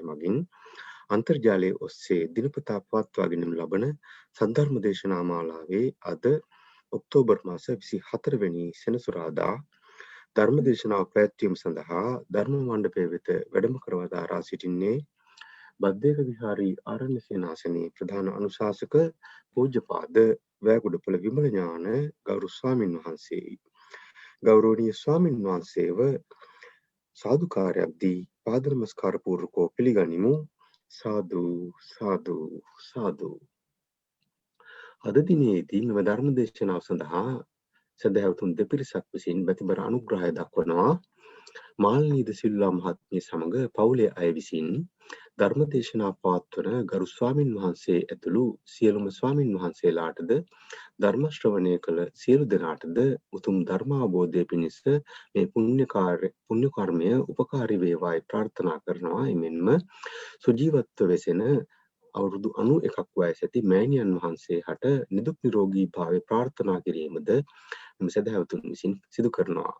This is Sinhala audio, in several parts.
මගින් අන්තර්ජාලයේ ඔස්සේ දිනපතා පවත්වාගෙන ලබන සද්ධර්ම දේශනා මාලාවේ අද ඔක්තෝබර් මාස 24 වෙනි සෙනසුරාදා ධර්ම දේශනාව පැවැත්වීම සඳහා ධර්ම මණ්ඩපය වෙත වැඩම කරවදාරා සිටින්නේ බද්දේක විහාරී ආරණ්‍ය සේනාසනයේ ප්‍රධාන අනුශාසක පූජ්‍යපාද වැගුඩපොළ විමල ඥාන ගෞරව ස්වාමින් වහන්සේයි. ගෞරවනීය ස්වාමින් වහන්සේව සාදුකාරයක් දී පාද නමස්කාර පූර්වකව පිළිගනිමු. සාදු සාදු සාදු. අද දිනේදී මෙම ධර්ම දේශනාව සඳහා සදහැවතුන් දෙපිරිසක් විසින් බැතිබර අනුග්‍රහය දක්වනවා. මාල්නීද සිල්වා මහත්මිය සමග පවුලේ අය විසින් ධර්ම දේශනා පවත්වන ගරු ස්වාමින් වහන්සේ ඇතුළු සියලුම ස්වාමින් වහන්සේලාටද ධර්ම ශ්‍රවණය කළ සියලු දෙනාටද උතුම් ධර්මාවබෝධය පිණිස මේ පුණ්‍ය කර්මය උපකාරී වේවායි ප්‍රාර්ථනා කරනවා. එමෙන්ම සුජීවත්ව වෙසෙන අවුරුදු 91ක් වයස ඇති මෑණියන් වහන්සේ හට නිදුක් නිරෝගී භාවය ප්‍රාර්ථනා කිරීමද මෙම සදහැවතුන් විසින් සිදු කරනවා.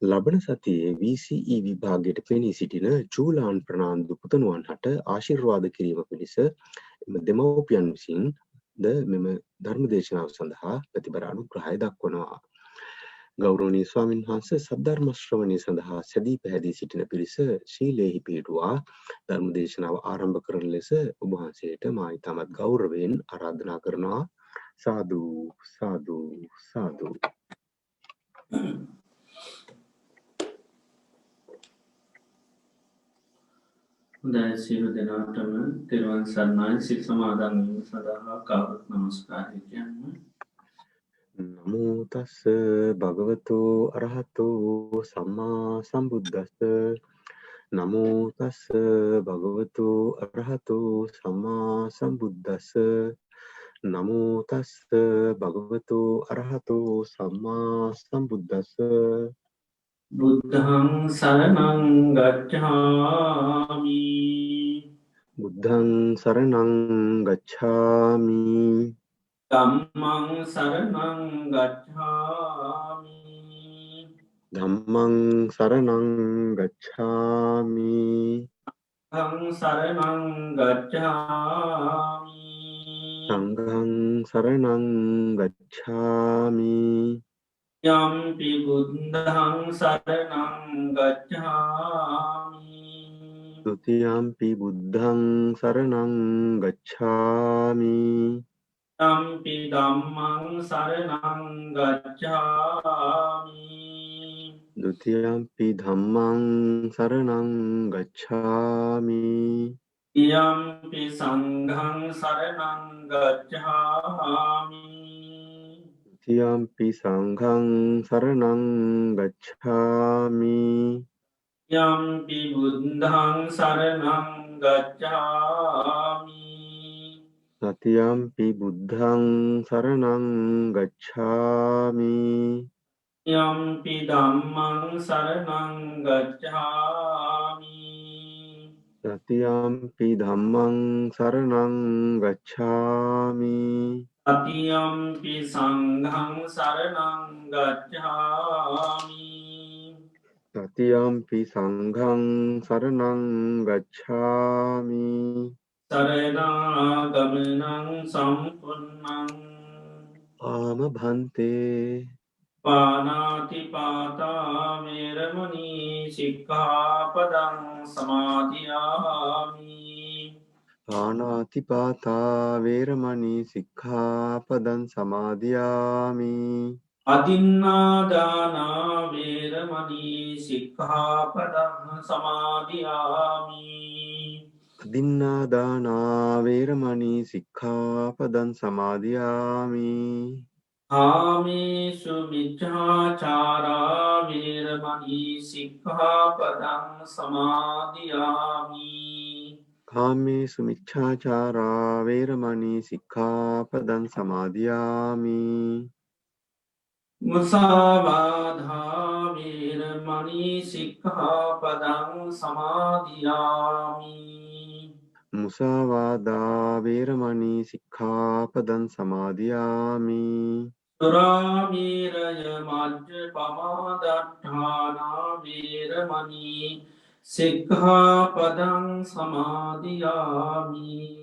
ලබන සතියේ VCE විභාගයට පෙනී සිටින චූලාන් ප්‍රනාන්දු පුතණුවන් හට ආශිර්වාද කිරීම පිණිස එම දෙමව්පියන් විසින් ද මෙම ධර්ම දේශනාව සඳහා ප්‍රතිබර අනුග්‍රහය දක්වනවා. ගෞරවනීය ස්වාමින් වහන්සේ සද්ධර්ම ශ්‍රවණය සඳහා සැදී පැහැදී සිටින පිරිස ශීලයෙහි පිහිටුවා ධර්ම දේශනාව ආරම්භ කරන ලෙස ඔබ වහන්සේට මා ඉතාමත් ගෞරවයෙන් ආරාධනා කරනවා. සාදු සාදු සාදු. හොඳයි සියලු දෙනාටම තෙරුවන් සරණයි. සිල් සමාදන් වීම සඳහා කවුරුත් නමස්කාරය කියන්න. නමෝ තස්ස භගවතු අරහතෝ සම්මා සම්බුද්දස්ස. නමෝ තස්ස භගවතු අරහතෝ සම්මා සම්බුද්දස්ස. නමෝ තස්ස භගවතු අරහතෝ සම්මා සම්බුද්දස්ස. බුද්ධං සරණං ගච්ඡාමි. බුද්ධං සරණං ගච්ඡාමි. ධම්මං සරණං ගච්ඡාමි. ධම්මං සරණං ගච්ඡාමි. සංඝං සරණං ගච්ඡාමි. සංඝං සරණං ගච්ඡාමි. යම්පි බුද්ධං සරණං ගච්ඡාමි. ဒ ුතියම්පි බුද්ධං සරණං ගච්ඡාමි. යම්පි ධම්මං සරණං ගච්ඡාමි. ဒ ුතියම්පි ධම්මං සරණං ගච්ඡාමි. යම්පි සංඝං සරණං ගච්ඡාමි. ဒ ුතියම්පි සංඝං සරණං ගච්ඡාමි. යම්පි බුද්ධං සරණං ගච්ඡාමි. සතියම්පි බුද්ධං සරණං ගච්ඡාමි. යම්පි ධම්මං සරණං ගච්ඡාමි. සතියම්පි ධම්මං සරණං ගච්ඡාමි. සතියම්පි සංඝං සරණං ගච්ඡාමි. සතියම්පි සංඝං සරණං ගච්ඡාමි. සරණාගමනං සම්පුන්නං ආම භන්තේ. පානාති පාතා වේරමණී සික්ඛාපදං සමාදියාමි. පාණාතිපාතා වේරමණී සික්ඛාපදං සමාදියාමි. අදින්නාදානා වේරමණී සික්ඛාපදං සමාදියාමි. අදින්නාදානා වේරමණී සික්ඛාපදං සමාදියාමි. කාමේසු මිච්ඡාචාරා වේරමණී සික්ඛාපදං සමාදියාමි. කාමේසු මිච්ඡාචාරා වේරමණී සික්ඛාපදං සමාදියාමි. මුසාවාධා වේරමණී සික්ඛාපදං සමාදියාමි. මුසාවාදා වේරමණී සික්ඛාපදං සමාදියාමි. සුරාමේරය මජ්ජපමා දට්ඨානා වේරමණී සික්ඛාපදං සමාදියාමි.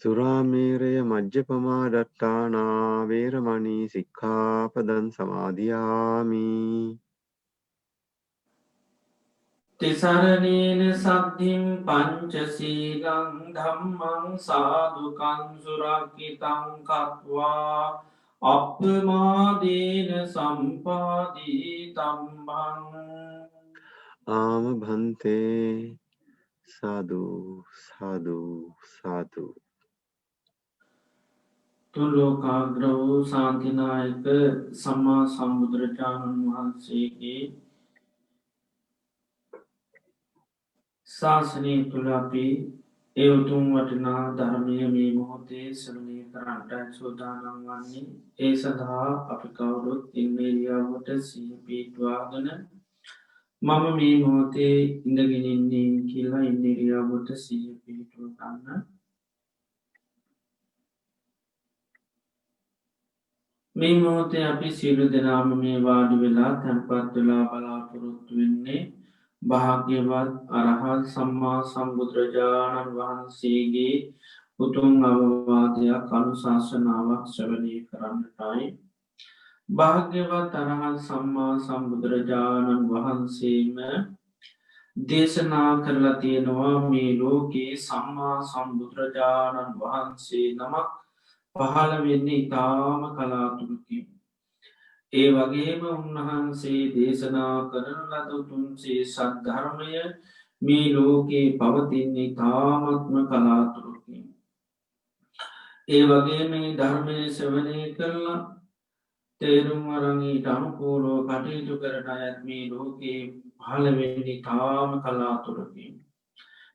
සුරාමේරය මජ්ජපමාදට්ඨානා වේරමණී සික්ඛාපදං සමාදියාමි. තිසරණේන සද්ධින් පංචසීලං ධම්මං සාදුකං සුරක්ඛිතං කତ୍වා අප්පමාදේන සම්පාදී තම්බං. ආම භන්තේ සාදු සාදු සාදු. තුන් ලෝකාග්‍ර වූ ශාන්තිනායක සම්මා සම්බුදුරජාණන් වහන්සේගේ ශාසනය තුළ අපි ඒ උතුම් වටිනා ධර්මය මේ මොහොතේ ශ්‍රවණය කරන්නට සූදානම් වන්නේ. ඒ සඳහා අපි කවුරුත් ඉන්දියාවට සිහිය පිහිටුවාගෙන මම මේ මොහොතේ ඉඳගෙන ඉන්නේ කියලා ඉන්දියාවට සිහිය පිහිටුව ගන්න. මේ මොහොතේ අපි සියලු දෙනාම මේ වාඩි වෙලා තැන්පත් වෙලා බලාපොරොත්තු වෙන්නේ භාග්‍යවත් අරහත් සම්මා සම්බුදුරජාණන් වහන්සේගේ උතුම් අවවාදයක් අනුශාසනාවක් ශ්‍රවණය කරන්නටයි. භාග්‍යවත් අරහත් සම්මා සම්බුදුරජාණන් වහන්සේම දේශනා කරලා තියෙනවා මේ ලෝකයේ සම්මා සම්බුදුරජාණන් වහන්සේ නමක් පහළ වෙන්නේ ඉතාම කලාතුරකින්. ඒ වගේම උන්වහන්සේ දේශනා කරන ලද උතුම්සේ සද්ධර්මය මේ ලෝකයේ පවතින්නේ තාමත්ම කලාතුරකින්. ඒ වගේ මේ ධර්මය ශ්‍රවණය කරලා තේරුම් අරංගීට අනුකූලෝ කටයුතු කරන අයත් මේ ලෝකයේ පහළවෙන්නේ තාම කලාතුරකින්.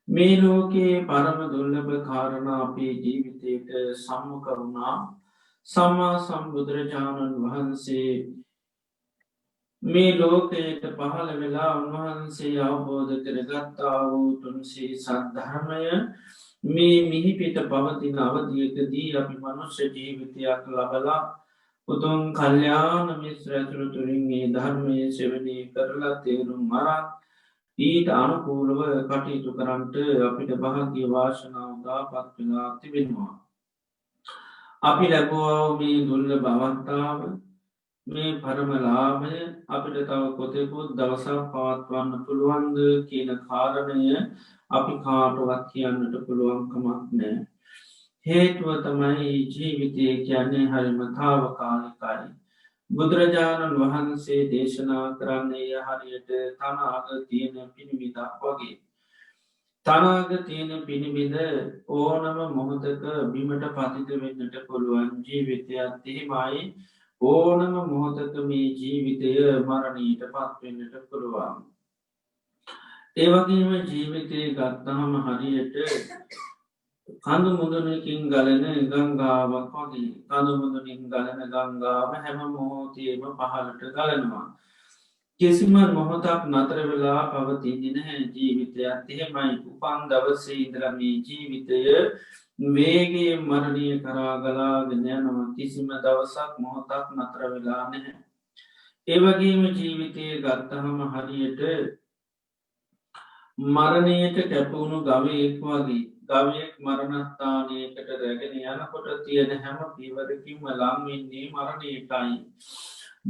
මේ ලෝකයේ පරම දුර්ලභ කාරණා අපේ ජීවිතයට සම්මුඛ වුණා. සම්මා සම්බුදුරජාණන් වහන්සේ මේ ලෝකයට පහළ වෙලා උන්වහන්සේ අවබෝධ කරගත්තා වූ තුන්සේ සද්ධර්මය මේ මිහිපිට පවතින අවධියකදී අපි මනුෂ්‍ය ජීවිතයක් ලබලා උතුම් කල්්‍යාන මිශ්‍ර ඇතුළු තුරින් ඒ ධර්මය සෙවනී කරලා තේරුම් මරක් ඊට අනුකූලව කටයුතු කරන්ට අපිට භාග්‍ය වාශනාවදා පත්වෙලා තිබෙනවා. අපි ලැබුවාව මේ දුල්ල බවත්තාව මේ පරමලාභය අපිට තව කොතෙකුත් දවසක් පවත්වන්න පුළුවන්ද කියන කාරණය අපි කාටවත් කියන්නට පුළුවන්කමක් නෑ. හේතුව තමයි ජීවිතය කියන්නේ හරිමතාව කාලිකයි. බුදුරජාණන් වහන්සේ දේශනා කරන්නේ හරියට තනාග තියෙන පිණිවිදක් වගේ. තනාග තියෙන පිණිබිඳ ඕනම මොහොතක බිමට පතිත වෙන්නට පුළුවන් ජීවිතයක් එහෙමයි ඕනම මොහොතක මේ ජීවිතය මරණීට පත්වෙන්නට පුළුවන්. ඒවගේම ජීවිතය ගත්තහම හරියට කඳු මුදුනකින් ගලන ගංගාවක් වගේ කඳු මුදුනින් ගලන ගංගාව හැම මොහෝතයම පහලට ගලනවා. කිසිම මොහොතක් නතර වෙලා පවතින්නේ නැහැ ජීවිතයක් එහෙමයි උපන් දවසේ ඉදරමී ජීවිතය වේගේ මරණය කරාගලාගෙන යනම කිසිම දවසක් මොහොතක් නතර වෙලා නැහැ. ඒවගේම ජීවිතය ගත්තහම හරියට මරණයට කැපවුණු ගවයෙක් වගේ ගවයෙක් මරණස්ථානයකට රැගෙන යනකොට තියෙන හැම පිවරකින්ම ලංවෙන්නේ මරණයටයි.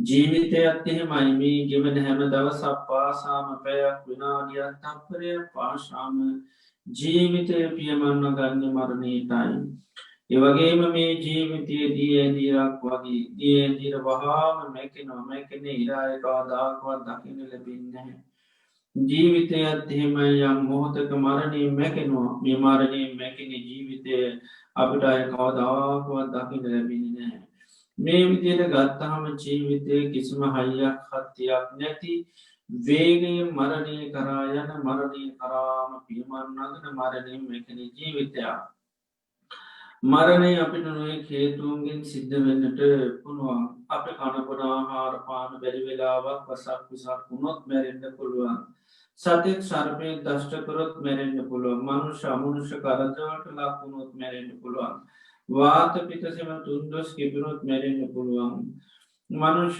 ජීවිතයත් එහෙමයි මේ ගෙවන හැම දවසක් පාසාම පැයක් විනාඩියත් තප්පරයක් පාශාම ජීවිතය පියමන්න ගන්න මරණයටයි. ඒවගේම මේ ජීවිතය දියදීරක් වගේ දියදීර වහාම මැකෙනවා මැකෙන ඉරායකාදාකවත් දකින ලැබින්නේ. ජීවිතයත් එහෙම යම් මොහොතක මරණය මැකෙනවා මේ මරණය මැකෙන ජීවිතය අපට අය කවදාකුවත් දකිට ලැබෙන නෑ. මේ විදියට ගත්තහම ජීවිතය කිසිම හයියක් හත්තියක් නැති වේගය මරණය කරායන මරණය කරාම පියමන්නගන මරණය මැකෙන ජීවිතයක්. මරණය අපිට නොය හේතුවන්ගෙන් සිද්ධ වෙන්නට පුළුවන් අප කණපුන ආහාර පාන බැරි වෙලාවක් වසක් විසක් වුණොත් මැරෙන්න්න පුළුවන්. සතෙක් සර්පය දෂ්ටකරොත් මැරෙන්න්න පුළුවන් මනුෂ අමනුෂ කරදවට ලක්වුණොත් මැරෙන්න්න පුළුවන්. වාත පිතසම තුන්දොස් කිපිනොත් මැරෙන්න්න පුළුවන්. මනුෂ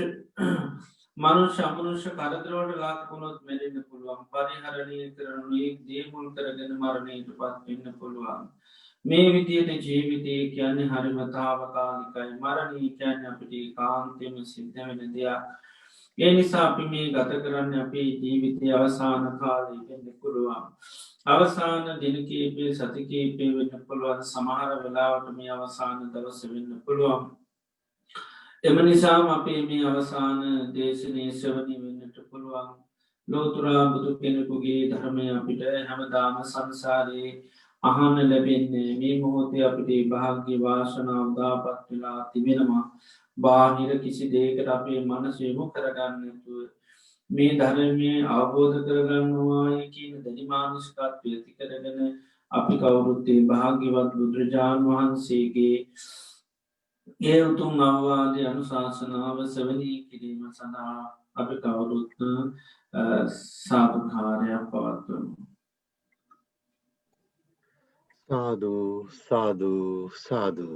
මනුෂ්‍ය අමනුෂ්‍ය කරදරවලට ලක් වුණොත් මැරෙන්න පුළුවන්. පරිහරණය කරන මේ දේ මුල් කරගෙන මරණයට පත් වෙන්න පුළුවන්. මේ විදියට ජීවිතය කියන්නේ හරිම තාවකාලිකයි. මරණය කියන්නේ අපිට ඒකාන්තයෙන්ම සිද්ධ වෙන දෙයක්. ඒ නිසා අපි මේ ගත කරන්න අපේ ජීවිතය අවසාන කාලය වෙන්න පුළුවන්. අවසාන දින කීපය සති කීපය වෙන්න පුළුවන්. සමහර වෙලාවට මේ අවසාන දවස වෙන්න පුළුවන්. එම නිසාම අපේ මේ අවසාන දේශනය ශ්‍රවණය වෙන්නට පුළුවන්. ලෝතුරා බුදු කෙනෙකුගේ ධර්මය අපිට හැමදාම සංසාරයේ අහන්න ලැබෙන්නේ මේ මොහොතේ අපිට භාග්‍ය වාසනාව උදාපත් වෙලා තිබෙනවා. බාහිර කිසි දේකට අපේ මනස යොමු කරගන්නතුව මේ ධර්මය අවබෝධ කරගන්නවාය කියන දැඩිමානුෂ්කත්වය ඇති කරගෙන අපි කවුරුත්තේ භාග්‍යවත් බුදුරජාණන් වහන්සේගේ ඒ උතුම් අවවාද අනුශාසනාව සවනී කිරීම සඳහා අපි කවුරුත් සාධකාරයක් පවත්වනු. සාදු සාදු සාදු.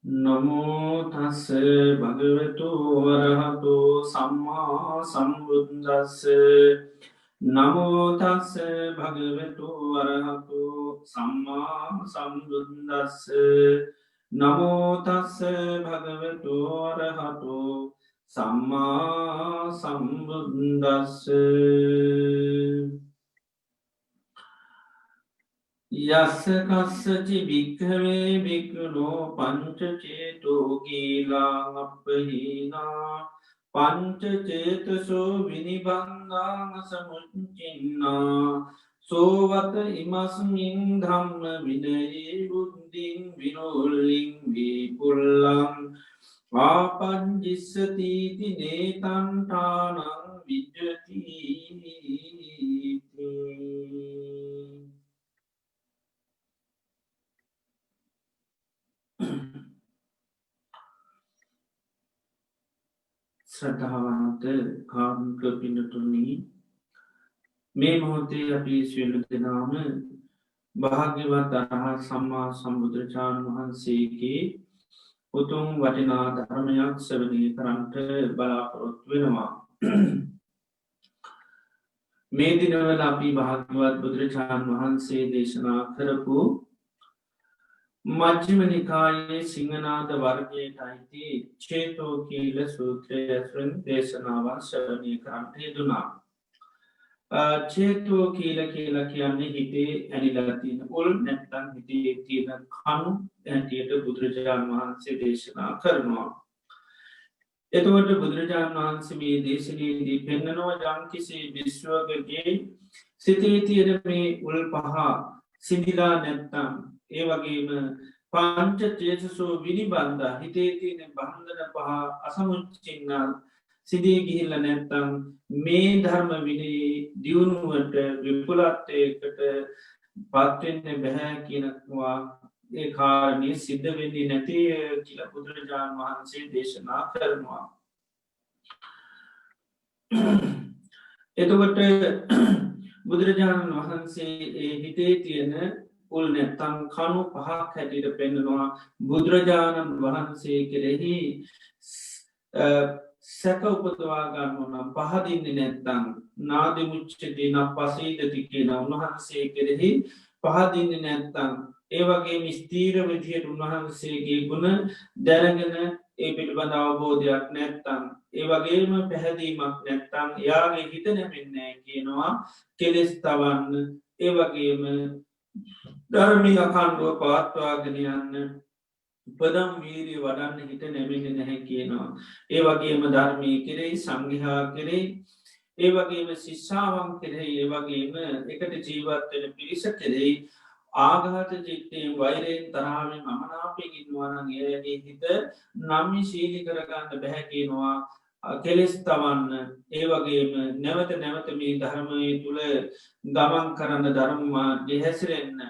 නමෝ තස්ස භගවතු වරහතු සම්මා සම්බුද්දස්ස නමෝ තස්ස භගවතු වරහතු සම්මා සම්බුද්දස්ස නමෝ තස්ස භගවතු වරහතු සම්මා සම්බුද්දස්ස යස්ස කස්සචි භික්ඛවේ භික්ඛුනෝ පංච චේතෝ කීලාං අප්පහීනා පංච චේතසෝ විනිබන්ධාං සමුච්චින්නා සෝවත ඉමස්මින් ධම්ම විනයේ බුද්ධින් විනෝල්ලින් විපුල්ලං ආපංජිස්සතිති නේතන්ඨානං විජ්ජති. ශ්‍රද්ධාවන්ත කාරුණික පින්නතුනි, මේ මොහොතේ අපි සියලු දෙනාම භාග්‍යවත් අරහත් සම්මා සම්බුදුරජාණන් වහන්සේගේ උතුම් වටිනා ධර්මයක් ශ්‍රවණය කරන්නට බලාපොරොත්තු වෙනවා. මේ දිනවල අපි භාග්‍යවත් බුදුරජාණන් වහන්සේ දේශනා කරපු මජ්ක්‍ධිම නිකායේ සිංහනාද වර්ගයට අයිති චේතෝ කීල සූත්‍රය ඇසුරින් දේශනාවන් ශ්‍රවණය කරන්නට යෙදුණා. චේතෝ කීල කියලා කියන්නේ හිතේ ඇනිලා තියෙන උල් නැත්නම් හිතේ තියෙන කණු ඇටියට බුදුරජාණන් වහන්සේ දේශනා කරනවා. එතකොට බුදුරජාණන් වහන්සේ මේ දේශනයේදී පෙන්නනවා යම්කිසි විශ්වකගේ සිතේ තියෙන මේ උල් පහ සිඳිලා නැත්නම් ඒ වගේම පංච චේතසෝ විනිබන්ධ හිතේ තියෙන බන්ධන පහ අසමුච්චින්නා සිදී ගිහිල්ල නැත්තම් මේ ධර්ම විනී දියුණුවට විපුලත්වයකට පත්වෙන්න බැහැ කියනකවා ඒ කාරණය සිද්ධ වෙන්නේ නැති කියල බුදුරජාණන් වහන්සේ දේශනා කරනවා. එතකොට බුදුරජාණන් වහන්සේ ඒ හිතේ තියෙන උල් නැත්තම් කණු පහක් හැටියට පෙන්නවා. බුදුරජාණන් වහන්සේ කෙරෙහි සැක උපදවා ගන්න නම් පහදින්නේ නැත්තං නාදිමුච්චති නම් පසීදති කියන උන්වහන්සේ කෙරෙහි පහදින්නේ නැත්තං ඒ වගේ ස්තීර විදියට උන්වහන්සේගේ ගුණ දැනගෙන ඒ පිළිබඳ අවබෝධයක් නැත්තම් ඒ වගේම පැහැදීමක් නැත්තම් එයාගේ හිත නැමෙන්නේ කියනවා කෙලෙස් තවන්න ඒ වගේම ධර්මී අකණ්ඩුව පවත්වාගෙන යන්න උපදම් වීරිය වඩන්න හිත නැමෙන්නේ නැහැ කියනවා ඒ වගේම ධර්මී කෙරෙහි සංඝයා කෙරෙහි ඒ වගේම ශිෂ්‍යාවන් කෙරෙහි ඒ වගේම එකට ජීවත්වෙන පිරිස කෙරෙහි ආඝාත චිත්තයෙන් වෛරයෙන් තරාවෙන් අමනාපයකින්වාන ඒගේ හිත නම්මි ශීලි කරගන්න බැහැකිෙනවා කෙලෙස් තවන්න ඒ වගේම නැවත නැවත මේ ධර්මය තුළ ගමන් කරන්න ධර්මමා දෙහැසිරෙන්න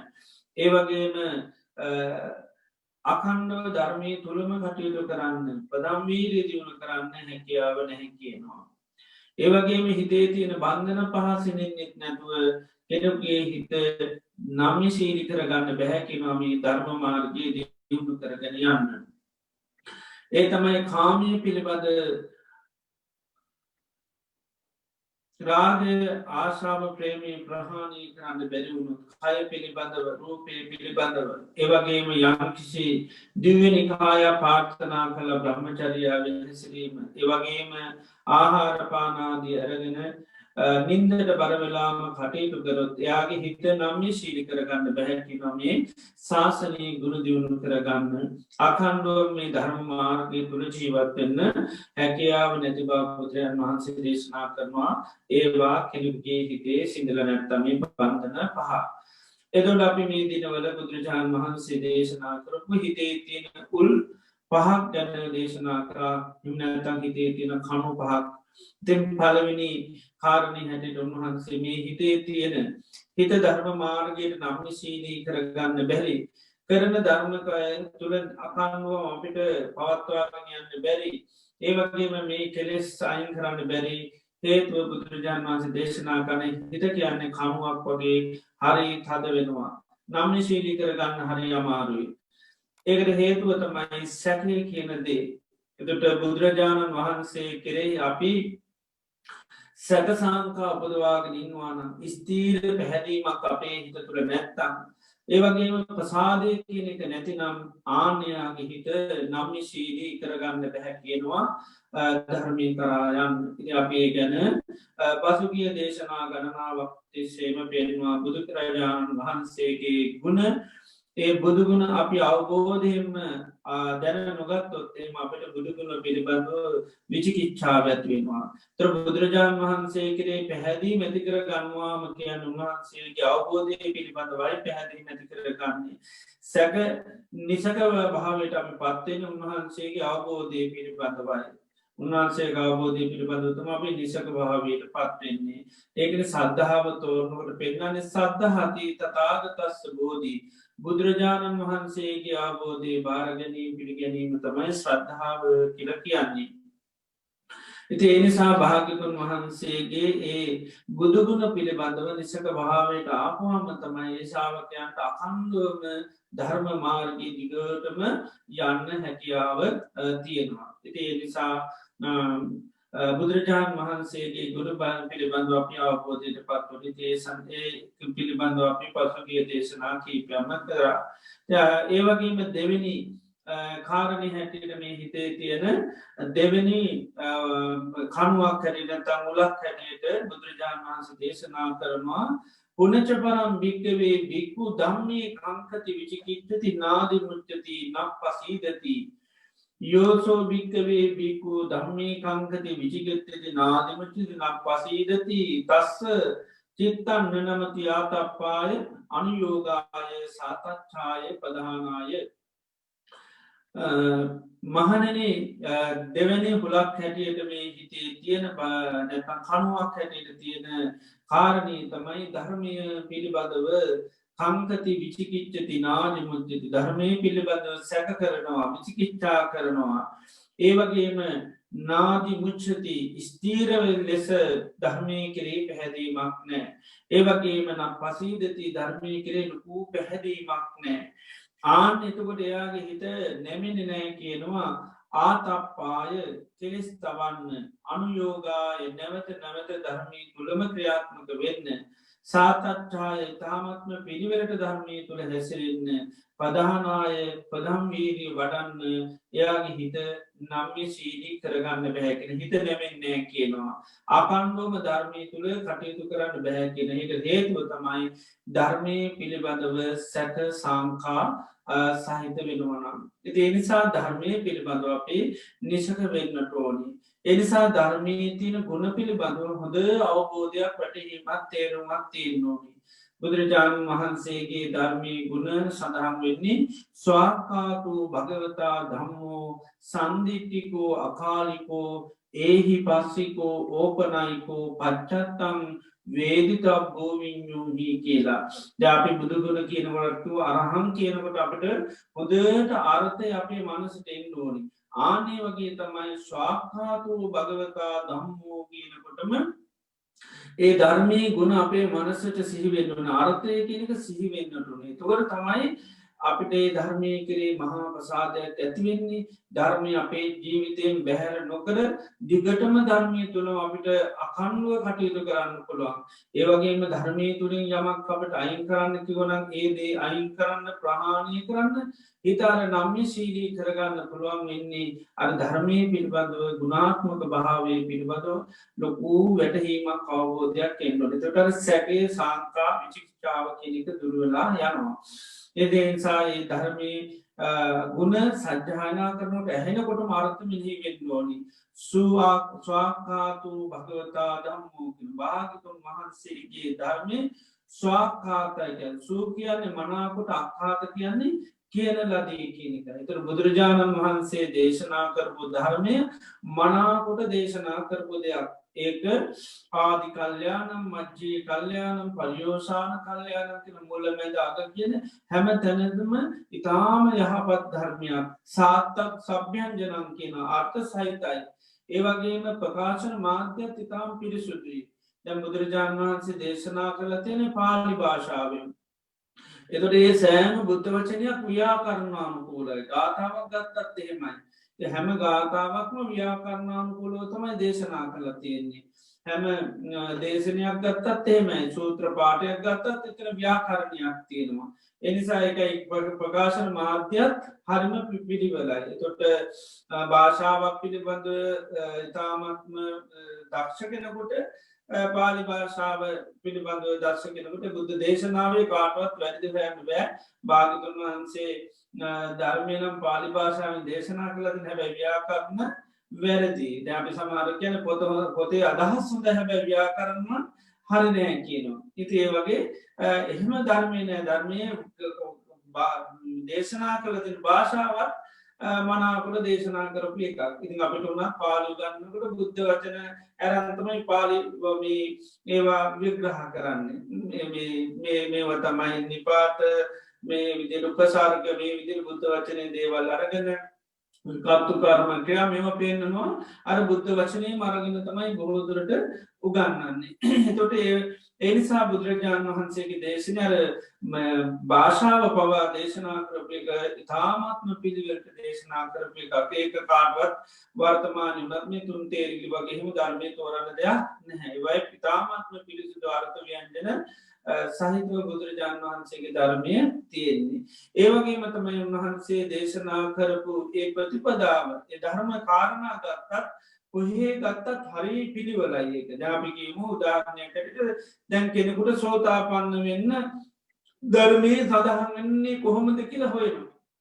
ඒ වගේම අකණ්ඩව ධර්මය තුළම කටයුතු කරන්න ප්‍රදම්වීරී දියුණු කරන්න හැකියාව නැහැ කියනවා ඒවගේම හිතේ තියෙන බන්ධන පහසිනෙන්නෙත් නැතුව කෙනගේ හිත නම්මි ශීලි කරගන්න බැහැකිනොමී ධර්ම මාර්ගයේ දියුණු කරගෙන යන්න. ඒ තමයි කාමය පිළිබඳ රාගය ආශාව ප්‍රේමී ප්‍රහාණී කරන්න බැරිවුණු කය පිළිබඳව රූපය පිළිබඳව ඒවගේම යම්කිසි දිවනිකාය පාර්ථනා කළ බ්‍රහ්මචරියාව හැසිරීම ඒවගේම ආහාරපානාදී අරගෙන නින්දට බරවෙලාම කටයුතු කරොත් එයාගේ හිත නම්ය ශීලි කරගන්න බැහැකි නොමේ ශාසනී ගුණ දියුණු කරගන්න අකණ්ඩුව මේ ධර්ම මාර්ගය තුළ ජීවත්වෙන්න හැකියාව නැතිබා පුත්‍රයන් වහන්සේ දේශනා කරනවා ඒවා කෙනුගේ හිතේ සිංහල නැත්තමේ බන්ධන පහ. එදොට අපි මේ දිනවල බුදුරජාණන් වහන්සේ දේශනා කරපු හිතේ තියෙන උල් පහක් ගැන දේශනා කරා හිමනැතන් හිතේ තියෙන කණු පහක් දෙම් පලවෙනි කාරණය හැටට උන්වහන්සේ මේ හිතේ තියෙන හිත ධර්ම මාර්ගයට නම්මිශීලී කරගන්න බැරි කරන ධර්මකය තුළ අකන්ුව අපිට පවත්වාගෙන යන්න බැරි ඒවගේම මේ කෙලෙස් අයින් කරන්න බැරි හේතුව බුදුරජාණන් වහන්සේ දේශනා කන හිත කියන්නේ කමුවක් වගේ හරි තද වෙනවා නම්මිශීලී කරගන්න හරි අමාරුයි ඒකට හේතුව තමයි සැකය කියනදේ එතට බුදුරජාණන් වහන්සේ කෙරෙහි අපි සැකසංකා උපදවාගෙන ඉන්නවානම් ස්තීර පැහැදීමක් අපේ හිත තුළ නැත්තම් ඒවගේම ප්‍රසාදය කියන එක නැතිනම් ආන්‍යයාගේ හිත නම්මිශීලී කරගන්න බැහැ කියනවා ධර්මය කරායන් අපේ ගැන පසුගිය දේශනා ගණනාවක් තිස්සේම පෙන්වා බුදුරජාණන් වහන්සේගේ ගුණ ඒ බුදුගුණ අපි අවබෝධයෙන්ම දැන නොගත්තොත්තේම අපට බුදුගුණ පිළිබඳව විචිකිච්ඡා ඇත්වෙනවා. තර බුදුරජාණන් වහන්සේ කරේ පැහැදී මැතිකර ගන්නවාම කියන්න උන්වහන්සේගේ අවබෝධය පිළිබඳවයි පැහැදී මැතිකර ගන්නේ. සැක නිසකව භාවට අපි පත්වෙන උන්වහන්සේගේ අවබෝධය පිළිබඳවයි. උන්වහන්සේ අවබෝධය පිළිබඳතුම අපි නිසක භාවයට පත්වෙන්නේ. ඒකන සද්ධාව තෝරනකට පෙන්න්නන්නේ සද්ධහති තතාගතස්ස බෝධී. බුදුරජාණන් වහන්සේගේ ආබෝධය භාරගැනීම පිළිගැනීම තමයි ශ්‍රද්ධාව කියල කියන්නේ. ඉති එනිසා භාගිකුන් වහන්සේගේ ඒ බුදුගුණ පිළිබඳව නිසක භාවයට ආපුහම තමයි ඒශාවකයන්ට අකන්දුවම ධර්ම මාර්ගී දිගටම යන්න හැකියාව තියෙනවා. ඉති එනිසා බුදුරජාණන් වහන්සේගේ ගුරු බාන් පිළිබඳව අපි අවබෝධයට පත්වනි දේශන්ඒ පිළිබඳව අපි පසුගිය දේශනා කීපයම කරා. ඒවගේම දෙවැනි කාරණය හැටියට මේ හිතේ තියෙන දෙවැනි කනුවක් හැටිනතම් මුලක් හැටියට බුදුරජාණන් වහන්සේ දේශනා කරනවා පුනචපරම් භික්කවේ භික්කු ධම්මී කංකති විචිකිච්චති නාදි මුච්චති නක් පසීදති යෝසෝ භික්කවේ බිකු ධම්මී කංකති විචිගත්තති නාදිමචි නම් පසීදති තස්ස චිත්තන්න නමති ආතප්පාය අනුයෝගාය සාතච්ඡාය ප්‍රධානාය මහනනේ දෙවැනි හුලක් හැටියට මේ හිතේ තියෙන නැතන් කනුවක් හැටියට තියෙන කාරණී තමයි ධර්මය පිළිබඳව කංකති විචිකිච්චති නාජ මුද්ජති ධර්මය පිළිබඳව සැක කරනවා විචිකිච්ඡා කරනවා ඒවගේම නාදි මුච්චති ස්තීරවල් ලෙස ධර්මය කරේ පැහැදීමක් නෑ ඒවගේම නම් පසීදති ධර්මය කරේ ලකූ පැහැදීමක් නෑ ආන එතකොට එයාගේ හිත නැමෙන නෑ කියනවා ආතප්පාය කෙලෙස් තවන්න අනුයෝගාය නැවත නැවත ධර්මී තුළම ක්‍රියාත්මක වෙන්න සාතච්ඡාය තාමත්ම පිළිවෙලට ධර්මය තුළ හැසිරෙන්න පදහනාය ප්‍රධම්වීරී වඩන්න එයාගේ හිත නම්ය සීලී කරගන්න බැහැ කියන හිත නැමෙන්නේ කියනවා. ආකණ්ඩුවම ධර්මය තුළ කටයුතු කරන්න බැහැ කියන හිට හේතුව තමයි ධර්මය පිළිබඳව සැක සංකා සහිත වෙනවනම්. ඒ නිසා ධර්මය පිළිබඳව අපේ නිසක වෙන්නට ඕනි. එනිසා ධර්මී තියන ගුණ පිළිබඳව හොඳ අවබෝධයක් වැටහීමත් තේරුමත් තියෙන් ඕනි. බුදුරජාණන් වහන්සේගේ ධර්මී ගුණ සඳහන් වෙන්නේ ස්වාකාතු භගවතා ධම්මෝ සන්දිිට්ටිකෝ අකාලිකෝ ඒහි පස්සිකෝ ඕපනයිකෝ පච්චත්තම් වේදිතා බෝවිඤ්ඥූහි කියලා ජාපි බුදුගුණ කියනවටතු අරහං කියනකට අපට හොදට අර්ථය අපේ මනසට එන්න ඕනි. ආනේ වගේ තමයි ස්වාක්ඛාතු භගවතා ධම්මෝ කියනකොටම ඒ ධර්මී ගුණ අපේ මනසට සිහිවෙන්න වන අර්ථය කියනක සිහිවෙන්නටුනේ තුවර තමයි අපිට ධර්මය කරේ මහා ප්‍රසාදයක් ඇතිවෙන්නේ ධර්මය අපේ ජීවිතයෙන් බැහැර නොකර දිගටම ධර්මය තුළ අපිට අකණ්ඩුව කටයුතු කරන්න පුළුවන්. ඒවගේම ධර්මය තුළින් යමක් අපට අයින් කරන්න කිවනක් ඒදේ අයින් කරන්න ප්‍රහාණය කරන්න හිතාර නම්ය ශීලී කරගන්න පුළුවන් වෙන්නේ අර ධර්මය පිළිබඳව ගුණාත්මක භාවය පිළිබඳව ලොකූ වැටහීමක් අවබෝධයක් එන්නොට තොටර සැකේ සංකා විචික්ෂාව කෙනෙක දුරුවෙලා යනවා. එදනිසා ඒ ධර්මය ගුණ සජ්්‍යානා කරනට ඇහෙනකොට මාර්ථ මිහි වෙන්නෝනි ස්වාකාතු භගවතා දම්මෝකින් භාගතුන් වහන්සේගේ ධර්මය ස්වාකාතයකැන් සූ කියන්නේ මනාකොට අක්කාත කියන්නේ කියන ලදී කියනක. එතර බුදුරජාණන් වහන්සේ දේශනා කරපු ධර්මය මනාකොට දේශනා කරපු දෙයක්. ඒක ආදි කල්්‍යයානම් මජ්ජී කල්්‍යයානම් පරියෝෂාන කල්්‍යයානම් කියෙන මුල මැද අග කියන හැම තැනදම ඉතාම යහපත් ධර්මයක් සාත්තක් සභ්‍යන්ජනන් කියන අර්ථ සහිතයි. ඒවගේම ප්‍රකාශන මාධ්‍යත් ඉතාම් පිරිසුදුයි. දැම් බුදුරජාණන් වහන්සේ දේශනා කළ තියෙන පාලි භාෂාවෙන්. එතොට ඒ සෑම බුද්ධ වචනයක් ව්‍යාකරණානුකූලයි ගාථාවක් ගත්තත් එහෙමයි. හැම ගාථාවක්ම ව්‍යාකරණානුකූලෝ තමයි දේශනා කළ තියෙන්නේ. හැම දේශනයක් ගත්තත් එහෙමයි සූත්‍ර පාටයක් ගත්තත් එතන ව්‍යාකරණයක් තියෙනවා. එනිසා එක ප්‍රකාශන මාධ්‍යත් හරිම පිළිවලයි. එතොට භාෂාවක් පිළිබඳ ඉතාමත්ම දක්ෂ පාලි භාෂාව පිළිබඳව දර්ශ කෙනකට බුද්ධ දේශනාවේ කාටවත් වැඩි හැන්න බෑ භාගතුන් වහන්සේ ධර්මයනම් පාලි භාෂාවෙන් දේශනා කළද හැබැ ව්‍යාකරන්න වැරදි දැපි සමාර කියන පොතේ අදහස් සුද හැබැ ව්‍යාකරන්න හරිනෑ කියනවා. ඉති ඒ වගේ එහෙම ධර්මය නෑ ධර්මය දේශනා කළතින් භාෂාවත් මනාකොට දේශනා කරපු එකක්. ඉතින් අපිට වුණා පාලි ගන්නකට බුද්ධ වචන ඇරන්තමයි පාලි ඒවා විග්‍රහ කරන්නේ මේව තමයි නිපාත මේ විදිහට උපසාරක මේ විදිහට බුද්ධ වචනේ දේවල් අරගෙන කත්තු කර්මකයා මෙම පෙන්න්නනවා අර බුද්ධ වචනය මරගෙන තමයි බොහෝ දුරට උගන්නන්නේ. එතොට එනිසා බුදුරජාණන් වහන්සේගේ දේශන අර භාෂාව පවා දේශනා කරප එක ඉතාමත්ම පිළිවෙලට දේශනා කරප එක ඒක කාඩවත් වර්තමාන නත්ම තුන් තේරගි වගේම ධර්මය තෝරන්න දෙයක් නැහැ. වයි ඉතාමත්ම පිළිසිදු අර්ථ ව්‍යන්ජන සහිතව බුදුරජාණන් වහන්සේගේ ධර්මය තියෙන්නේ. ඒවගේම තමයි උන්වහන්සේ දේශනා කරපු ඒ ප්‍රතිපදාව ධර්ම කාරණා ගත්තත් කොහේ ගත්තත් හරි පිළිවලයි එක ජාපිකීම උදාහරණයකට දැන් කෙනෙකුට සෝතාපන්න වෙන්න ධර්මය සඳහන් වෙන්නේ කොහොමද කියලා හොයන.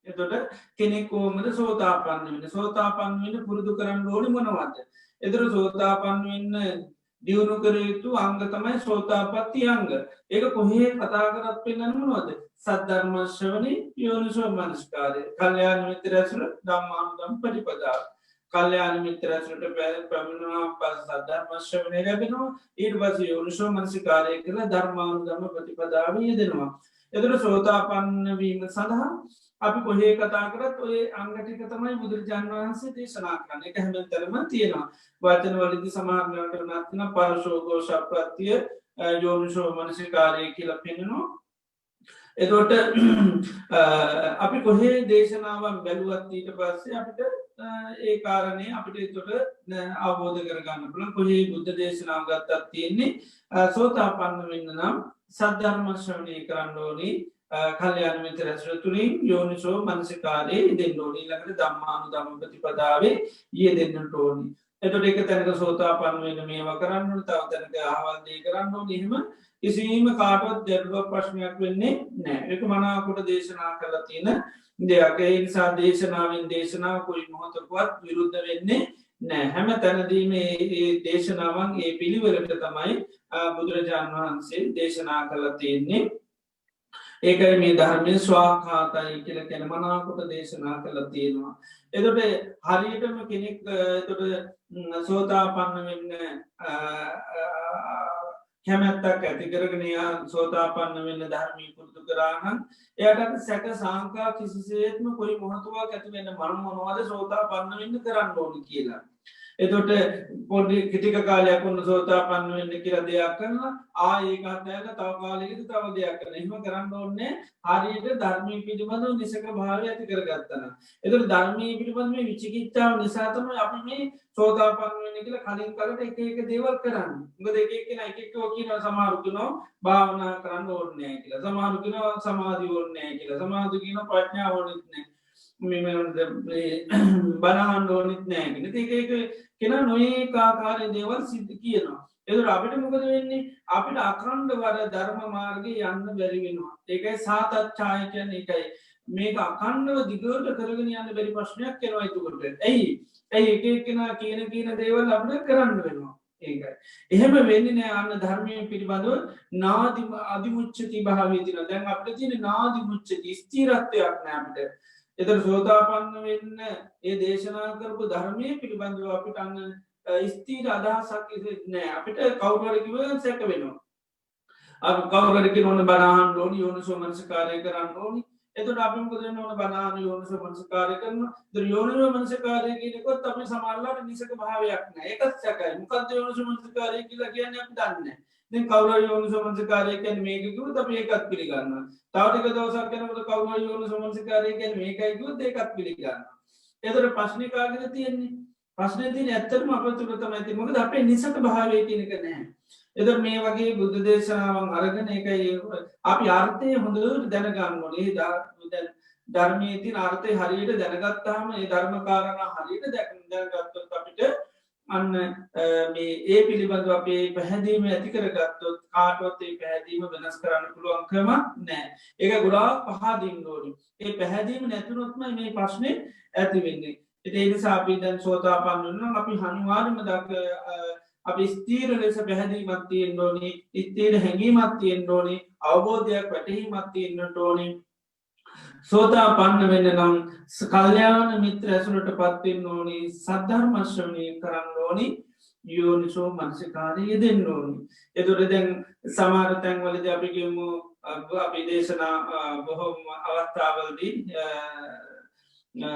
එතොට කෙනෙක් කෝමද සෝතාපන්න වෙන සෝතාපන්න වෙන්න පුරුදු කරන්න ඕනි මොනවද. එතර සෝතාපන්න වෙන්න දියුණු කර යුතු අංග තමයි සෝතාපත්ති අංග. ඒක කොහේ කතා කරත් පෙන්න්නන්නවද සද්ධර්මශ්‍රවනි යෝනිසෝ මනස්කාරය කල්්‍යයාන මිතරැසුර දම්මානුදම් පටිපදාව. කල්්‍යයාන මිත්‍රඇසුට පැමිණවා පස් සද්ධර්මශ්‍රවනය ලැබෙනවා ඊට පස යෝනිසෝ මනසිකාරය කළ ධර්මානුදම ප්‍රතිපදාව යෙදෙනවා. එතට සෝතාපන්නවීම සඳහා අපි කොහේ කතා කරත් ඔය අංගටික තමයි බුදුරජාණන් වහන්සේ දේශනා කරන්න එක හැම තරම තියෙනවා. වචන වලදි සමාගලට නත්තින පරශෝගෝ ශප්‍රත්තිය යෝනිශෝ මනසිකාරය කියල පෙනෙනවා. එතොට අපි කොහේ දේශනාවන් බැලුවත් ඊට පස්සේ අපිට ඒ කාරණය අපිට තොට අවබෝධ කරගන්න පුළන් කොහේ බුද්ධ දේශනාව ගත්තත් තියෙන්නේ සෝතාපන්න වෙන්න නම් සද්ධර්මශ්‍රවනය කරන්න ඕනි කල්යාණ මිත්‍ර ඇසුර තුළින් යෝනිසෝ මනසිකාරයේ යෙදෙන්න ඕනි. ඊළඟට ධම්මානුධම්ම ප්‍රතිපදාවේ යෙදෙන්නට ඕනි. එතකොට එක තැනක සෝතාපන්න වෙන්න මේවා කරන්න ඕනේ, තව තැනක අහවල් දේ කරන්න ඕනේ. එහෙම කිසිම කාටවත් ගැටලුවක් ප්‍රශ්නයක් වෙන්නේ නැහැ. ඒක මනාකොට දේශනා කරලා තියෙන දෙයක්. ඒ නිසා දේශනාවෙන් දේශනාව කොයි මොහොතකවත් විරුද්ධ වෙන්නේ නෑ. හැම තැනදීම ඒ දේශනාවන් ඒ පිළිවෙලට තමයි බුදුරජාණන් වහන්සේ දේශනා කරලා තියෙන්නේ. ඒකයි මේ ධර්මය ස්වාඛාතයි කියල කැන මනාකොට දේශනා කරලා තියෙනවා. එතොට හරියටම කෙනෙක් තොට සෝතාපන්න වෙන්න කැමැත්තක් ඇතිකරගෙනයා සෝතාපන්න වෙන්න ධර්මී පුරුදු කරානම් එයට සැක සංකා කිසිසේත්ම කොයි මොහතුවක් ඇතිවෙන්න මනු මොනවාද සෝතාපන්න වෙන්න කරන්න ඕනි කියලා. එතොට පොඩි කිටික කාලයක් ඔන්න සෝතාපන්න වෙන්න කියලා දෙයක් කරලා ආඒකත්යක තව කාලෙකද තව දෙයක් කරන එම කරන්න ඕන්නේ හරියට ධර්මී පිළිබඳව නිසක භාව ඇති කරගත්තන. එතට ධර්මී පිළිබඳ මේ විචිකිච්චාව නිසාතම අපි මේ සෝතාපන්න වෙන්න කියලා කලින් කලට එක එක දේවල් කරන්න ගොද එකක්ෙන එකෝ කියන සමාරුකනෝ භාවනා කරන්න ඕන්නෑ කියලා සමාරුකන සමාධී ඕන්නෑ කියලා සමාධකින ප්‍රඥා ඕනෙත්නෑ බනහන්ඩ ඕනෙත් නෑගෙන ඒක කෙන නොඒ කාකාරය දේවල් සිද්ධ කියනවා. එදර අපිට මොකද වෙන්නේ අපිට අකණ්ඩ වර ධර්ම මාර්ගය යන්න බැරිවෙනවා. ඒකයි සාතච්ඡායකයන එකයි මේක අකණ්ඩව දිගට කරගෙන යන්න බැරි ප්‍රශ්නයක් කෙනවා ඇතුකට. ඇයි ඇයි එක කෙනා කියන දේවල් අපට කරන්න වෙනවා. ඒකයි. එහෙම වෙන්න නෑ අන්න ධර්මය පිළිබඳව නාදිම අධිමුච්චති භාවීතින දැන් අපට තියෙන නාදිමුච්චති ස්තීරත්වයක් නෑමට. එතර සෝතාපන්න වෙන්න ඒ දේශනා කරපු ධර්මය පිළිබඳව අපිට අන්න ස්තීර අදහසක් නෑ අපිට කවුරකිව සැක වෙනවා. කවරක නොන බනාහන් ලෝනි යෝනු සෝමංසකාරය කරන්න ඕනි එතුට අපිකද නොන බනාන යෝනු සෝමංසකාරය කරන ද යෝනිව මංසකාරය කියනකොත් අපි සමල්ලාට නිසක භාවයක් නෑ එකත් සැකයි මොකද යෝනු සුමංසකාරය කියලා කියන්න අපි දන්න. කවර යෝනු සමංසකාරයකැන මේකකුත් අප ඒකත් පිළිගන්න තාටික දවසක් කනට කවර යෝනු සමංසකාරයකැන මේකයිකුත් ඒකත් පිළිගන්න. එතට ප්‍රශ්නිකාගෙන තියෙන්නේ ප්‍රශ්න තින ඇත්තරම අපතුරතම ඇති මොකද අපේ නිසක භාවය කියනක නෑ. එද මේ වගේ බුද්ධ දේශනාවන් අරගෙන එකයි අපි ආර්ථය හොඳට දැනගන්නනේ ධර්මී තින් ආර්ථය හරියට දැනගත්තාම ඒ ධර්මකාරණ හරියට දැනගත්තොත් අපිට අන්න ඒ පිළිබඳව අපේ පැහැදීම ඇතිකරගත්තොත් කාටවත්තේ පැහැදීම වෙනස් කරන්න පුළුවන්කම නෑ. ඒක ගොඩා පහදීම් දෝඩි. ඒ පැහැදීම නැතුනොත්ම මේ ප්‍රශ්නය ඇතිවෙන්නේ. ඒ සාපී දැන් සෝතාපන්නන්න අපි හනිවාරම දක් අපි ස්තීර ලෙස පැහැදීමත් තියෙන් ඩෝනි ඉත්තේර හැඟීමත් තියෙන් ඩෝනි අවබෝධයක් වැටහීමත් තියෙන්න්නට ඕනි. සෝතා පන්න වෙන්න නම් කල්්‍යයාන මිත්‍ර ඇසුනට පත්වෙන් ඕනි සද්ධර්මශ්‍රණය කරන්න ඕනි යෝනිසෝ මනසිකාරය යෙදෙන් ඕනි. එතුර දැන් සමාර තැන්වලද අපිගම අපි දේශනා බොහොම අවස්ථාවල්දී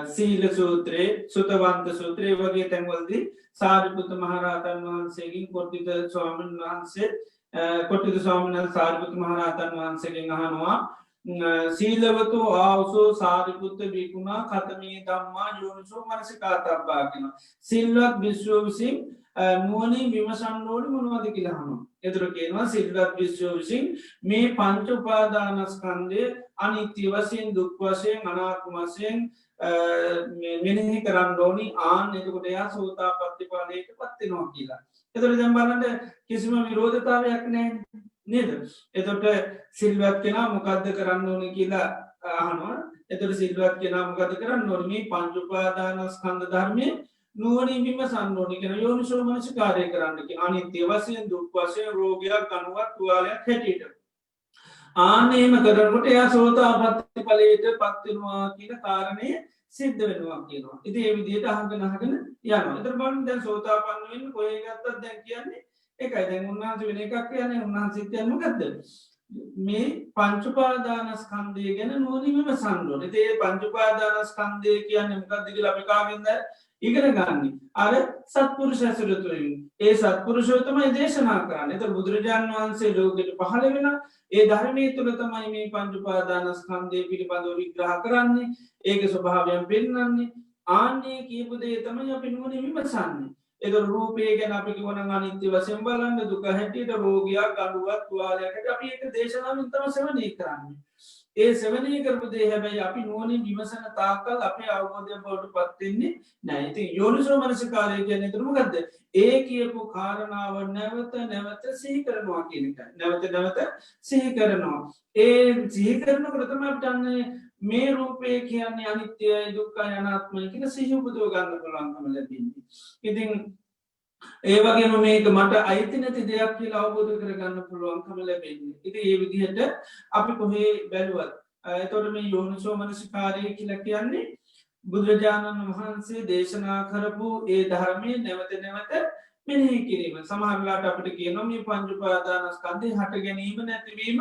සීල සූත්‍රයේ සුතවන්ත සූත්‍රයේ වගේ තැන්වල්දී සාරිපුත මහරහතන් වහන්සේකින් කොට්ටිත ස්වාමීන් වහන්සේ කොට්ටිත ස්වාමිනල් සාරිපුත මහරහතන් වහන්සේගෙන් අහනවා සීලවතු ආවසෝ සාරිපුත්ත බිකුණා කතමී දම්මා යෝනිසෝ මනසිකාතබ්බාගෙන සිල්වත් විශ්වෝ විසින් නුවනින් විමසන්නෝඩ මොනවද කියලාහනු. එතුර කියනවා සිල්වත් විශ්වෝ විසින් මේ පංච උපාදානස්කන්දය අනිත්‍ය වසයෙන් දුක් වශයෙන් අනාත්ම වශයෙන් මෙනෙහි කරන්න ඕනි ආන එතකොට එයා සෝතා පත්තිපාලයට පත්වෙනවා කියලා. එතොට දැම්බලට කිසිම විරෝධතාවයක් නෑ නේද. එතොට සිල්වත් කෙනා මොකක්ද කරන්න ඕන කියලා අහනවා. එතට සිල්වත් කෙනා මොකද කරන්න නොර්මී පංචුපාදානස්කන්ද ධර්මය නුවනින් විමසන්නෝනි කෙන යෝනිසෝ මනසිකාරය කරන්නකි අනිත්‍ය වසයෙන් දුක් වශයෙන් රෝගයක් ගනුවත් තුවාලයක් හැටියට. ආනේම කරනට එයා සෝතා පත්ති පලයට පත්වෙනවා කියන කාරණය සිද්ධ වෙනවා කියනවා. ඉති ඒ විදියට අහගනහගෙන යන එතර බන් දැන් සෝතා පන්නුවෙන් කොයගත්තත් දැන් කියන්නේ එකයි දැන් උන්නාස වෙන එකක් කියන උන්හන්සිතයන්ම ගත්ද. මේ පංචුපාදානස්කන්දය ගැන නෝනිමම සන්ඩුවන ඒ පංචුපාදානස්කන්දය කියන්න මකක්දික ලපිකාගෙන්ද ඉගෙන ගන්න අර සත්පුරුෂ ඇසුරතුරින් ඒ සත්පුරුෂෝතමයි දේශනා කරන්න එත බුදුරජාණන් වහන්සේ ලෝකට පහළ වෙන ඒ ධර්මය තුළ තමයි මේ පංචුපාදානස්කන්දය පිළිබඳව විග්‍රහ කරන්නේ ඒක ස්වභාවයන් පෙන්න්නන්නේ ආන්නේ කියපුදේ තමයි අපි නුවන විමසන්නේ. එද රූපය ගැන අපි වන අනිත්‍ය වසෙන් බලන්න දුක හැටියට රෝගයක් ගඩුවත් තුවාලයකට අපි ඒක දේශනාවන් තම සවනය කරන්නේ. ඒ සෙවනී කරපු දේ හැබැයි අපි නුවණින් විමසන තාක්කල් අපේ අවබෝධය බවට පත් වෙන්නේ නැහැ. ඉතින් යෝනිසෝ මනසිකාරය කියන්නේ එතන මොකද්ද? ඒ කියපු කාරණාව නැවත නැවත සිහි කරනවා කියන එකයි. නැවත නැවත සිහි කරනවා. ඒ සිහි කරනකොට තමයි අපිට අන්නේ මේ රූපය කියන්නේ අනිත්‍යයි දුක්ඛයි අනාත්මයි කියන සිහි උපදව ගන්න පුළුවන්කම ලැබෙන්නේ. ඉතින් ඒ වගේම මේක මට අයිති නැති දෙයක් කියලා අවබෝධ කරගන්න පුළුවන්කම ලැබෙන්නේ. ඉතින් ඒ විදිහට අපි කොහේ බැලුවත් එතකොට මේ යෝනිසෝ මනසිකාරය කියලා කියන්නේ බුදුරජාණන් වහන්සේ දේශනා කරපු ඒ ධර්මයේ නැවත නැවත මෙනෙහි කිරීම. සමහරලාට අපිට කියනවා මේ පංච උපාදානස්කන්ධේ හට ගැනීම නැතිවීම